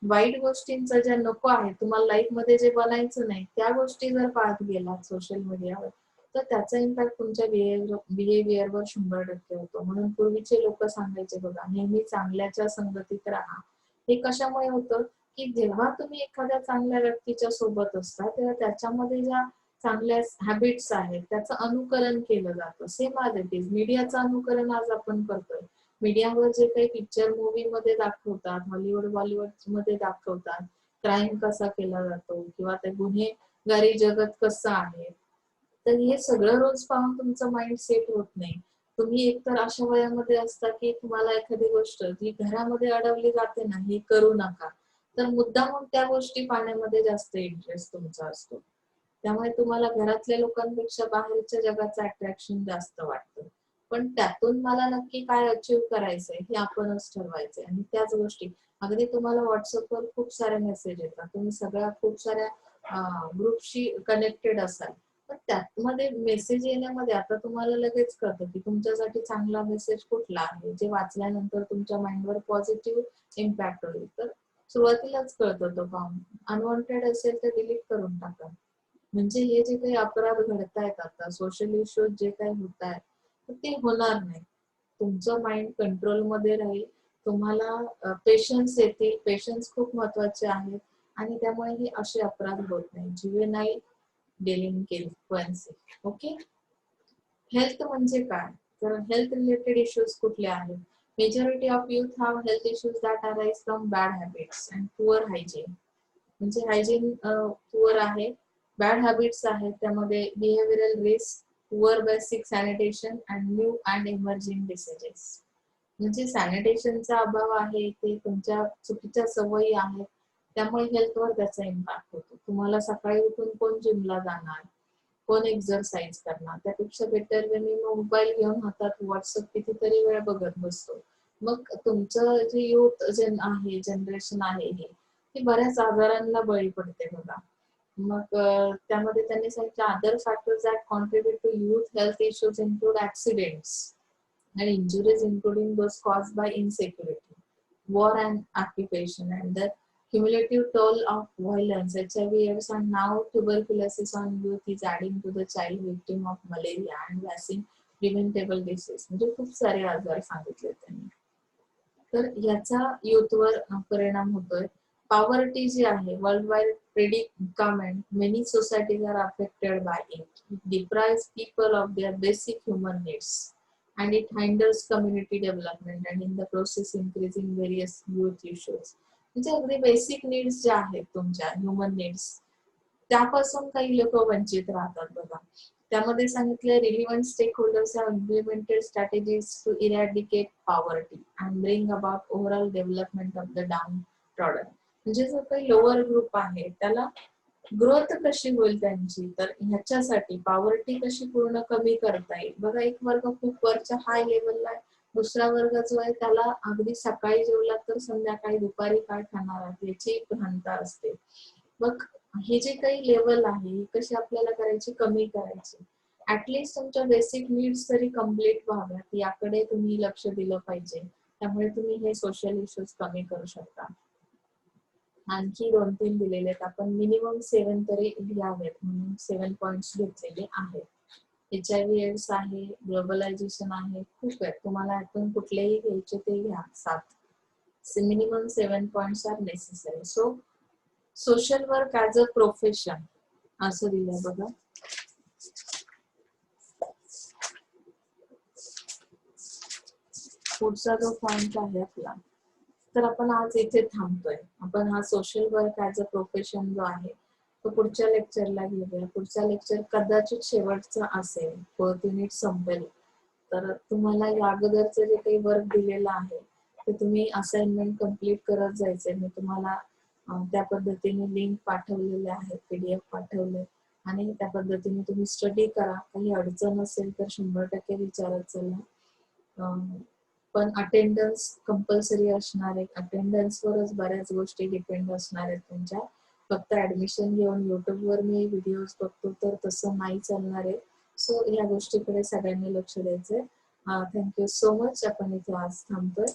S1: वाईट गोष्टींचा, ज्या नको आहे तुम्हाला लाईफ मध्ये, जे बनायचं नाही त्या गोष्टी जर पाहत गेलात सोशल मीडियावर, तर त्याचा इम्पॅक्ट तुमच्या बिहेवियरवर 100% होतो. म्हणून पूर्वीचे लोक सांगायचे बघा, नेहमी चांगल्याच्या संगतीत राहा. हे कशामुळे होतं, की जेव्हा तुम्ही एखाद्या चांगल्या व्यक्तीच्या सोबत असता तेव्हा त्याच्यामध्ये ज्या चांगल्या हॅबिट्स आहेत त्याचं अनुकरण केलं जातं. सेम ॲज इट इज मीडियाचं अनुकरण आज आपण करतोय. मीडियावर जे काही पिक्चर मूवी मध्ये दाखवतात, हॉलिवूड बॉलिवूड मध्ये दाखवतात, क्राईम कसा केला जातो किंवा ते गुन्हेगारी जगत कसं आहे, तर हे सगळं रोज पाहून तुमचं माइंड सेट होत नाही. तुम्ही एकतर अशा वयामध्ये असता की तुम्हाला एखादी गोष्ट जी घरामध्ये अडवली जाते ना, हे करू नका, तर मुद्दामून त्या गोष्टी पाहण्यामध्ये जास्त इंटरेस्ट तुमचा असतो. त्यामुळे तुम्हाला घरातल्या लोकांपेक्षा बाहेरच्या जगाचं अट्रॅक्शन जास्त वाटतं. पण त्यातून मला नक्की काय अचीव्ह करायचंय हे आपणच ठरवायचंय. आणि त्याच गोष्टी अगदी तुम्हाला व्हॉट्सअपवर खूप सारे मेसेज येतात, तुम्ही सगळ्या खूप साऱ्या ग्रुपशी कनेक्टेड असाल, पण त्यामध्ये मेसेज येण्यामध्ये आता तुम्हाला लगेच कळतं की तुमच्यासाठी चांगला मेसेज कुठला आहे, जे वाचल्यानंतर तुमच्या माइंडवर पॉझिटिव्ह इम्पॅक्ट होईल. तर सुरुवातीलाच कळतं तो पाहून. अनवॉन्टेड असेल तर डिलीट करून टाका. म्हणजे हे जे काही अपराध घडतायत आता, सोशल इश्यूज जे काही होत आहेत, तर ते होणार नाही. तुमचं माइंड कंट्रोल मध्ये राहील. तुम्हाला पेशन्स येतील. पेशन्स खूप महत्वाचे आहेत आणि त्यामुळे हे असे अपराध होत नाही. जुवेनाईल डेलिंक्वेन्सी. ओके. हेल्थ म्हणजे काय? तर हेल्थ रिलेटेड इश्यूज कुठले आहेत? Majority of youth have health issues that arise from bad habits and poor hygiene. म्हणजे हायजीन पुअर आहे, बॅड हॅबिट्स आहेत, त्यामध्ये behavioural risk, poor basic sanitation and new and emerging diseases. म्हणजे सॅनिटेशनचा अभाव आहे, ते तुमच्या चुकीच्या सवयी आहेत, त्यामुळे हेल्थवर त्याचा इम्पॅक्ट होतो. तुम्हाला सकाळी उठून कोण जिमला जाणार, कोण एक्सरसाइज करणार, त्यापेक्षा बेटर वे मी मोबाईल घेऊन हातात व्हॉट्सअप कितीतरी वेळ बघत बसतो. मग तुमचं जे युथ आहे, जनरेशन आहे, हे ती बऱ्याच आजारांना बळी पडते बघा. मग त्यामध्ये त्यांनी सांगितलं other factors that contribute to youth health issues include accidents and injuries including those caused by insecurity, war and occupation, and the cumulative toll of violence, HIV, AIDS, and now tuberculosis on youth is adding to the child victim of malaria and vaccine preventable disease. म्हणजे खूप सारे आजार सांगितले त्यांनी. तर याचा युथवर परिणाम होतोय. पॉवर्टी जी आहे, world wide predicament, many societies are affected by it. It deprives people of their basic human needs and it hinders community development and in the process increasing various youth issues. म्हणजे अगदी basic needs ज्या आहेत तुमच्या human needs, त्यापासून काही लोक वंचित राहतात बघा. त्यामध्ये सांगितलं relevant stakeholders have implemented strategies to eradicate poverty and bring about overall development of the downtrodden. म्हणजे जो काही लोअर ग्रुप आहे त्याला ग्रोथ कशी होईल त्यांची, तर ह्याच्यासाठी पॉवर्टी कशी पूर्ण कमी करता येईल बघा. एक वर्ग खूप वरच्या हाय लेवलला आहे, दुसरा वर्ग जो आहे त्याला अगदी सकाळी जेवला तर संध्याकाळी दुपारी काय खाणार आहे याची भानता असते. मग हे जे काही लेवल आहे ही कशी आपल्याला करायची, कमी करायची. ऍटलिस्ट तुमच्या बेसिक नीड्स तरी कम्प्लीट व्हाव्यात याकडे तुम्ही लक्ष दिलं पाहिजे. त्यामुळे तुम्ही हे सोशल इश्यूज कमी करू शकता. आणखी 2-3 दिलेले आहेत, आपण मिनिमम 7 तरी लिहावेत म्हणून 7 पॉइंट्स घेतलेले आहेत. HIV एड्स आहे, ग्लोबलायझेशन आहे, खूप आहे. तुम्हाला यातून कुठलेही घ्यायचे ते घ्या. 7 minimum 7 points are necessary. So social work as a profession असं दिलंय बघा. पुढचा जो पॉइंट आहे आपला, तर आपण आज इथे थांबतोय. आपण हा social work as a profession जो आहे तो पुढच्या लेक्चरला घेऊया. पुढचा लेक्चर कदाचित शेवटचा असेल, 4 युनिट संपेल. तर तुम्हाला या अगोदरचं जे काही वर्क दिलेलं आहे ते तुम्ही असाइनमेंट कम्प्लीट करत जायचंय. मी तुम्हाला त्या पद्धतीने लिंक पाठवलेले आहे, PDF पाठवले आणि त्या पद्धतीने तुम्ही स्टडी करा. काही अडचण असेल तर 100% विचारत चला. पण अटेंडन्स कंपल्सरी असणार आहे. अटेंडन्सवरच बऱ्याच गोष्टी डिपेंड असणार आहेत तुमच्या. फक्त ऍडमिशन घेऊन युट्यूबवर मी व्हिडिओज बघतो तर तसं नाही चालणार आहे. सो या गोष्टीकडे सगळ्यांनी लक्ष द्यायचंय. Thank you so much. आपण इथे आज थांबतोय.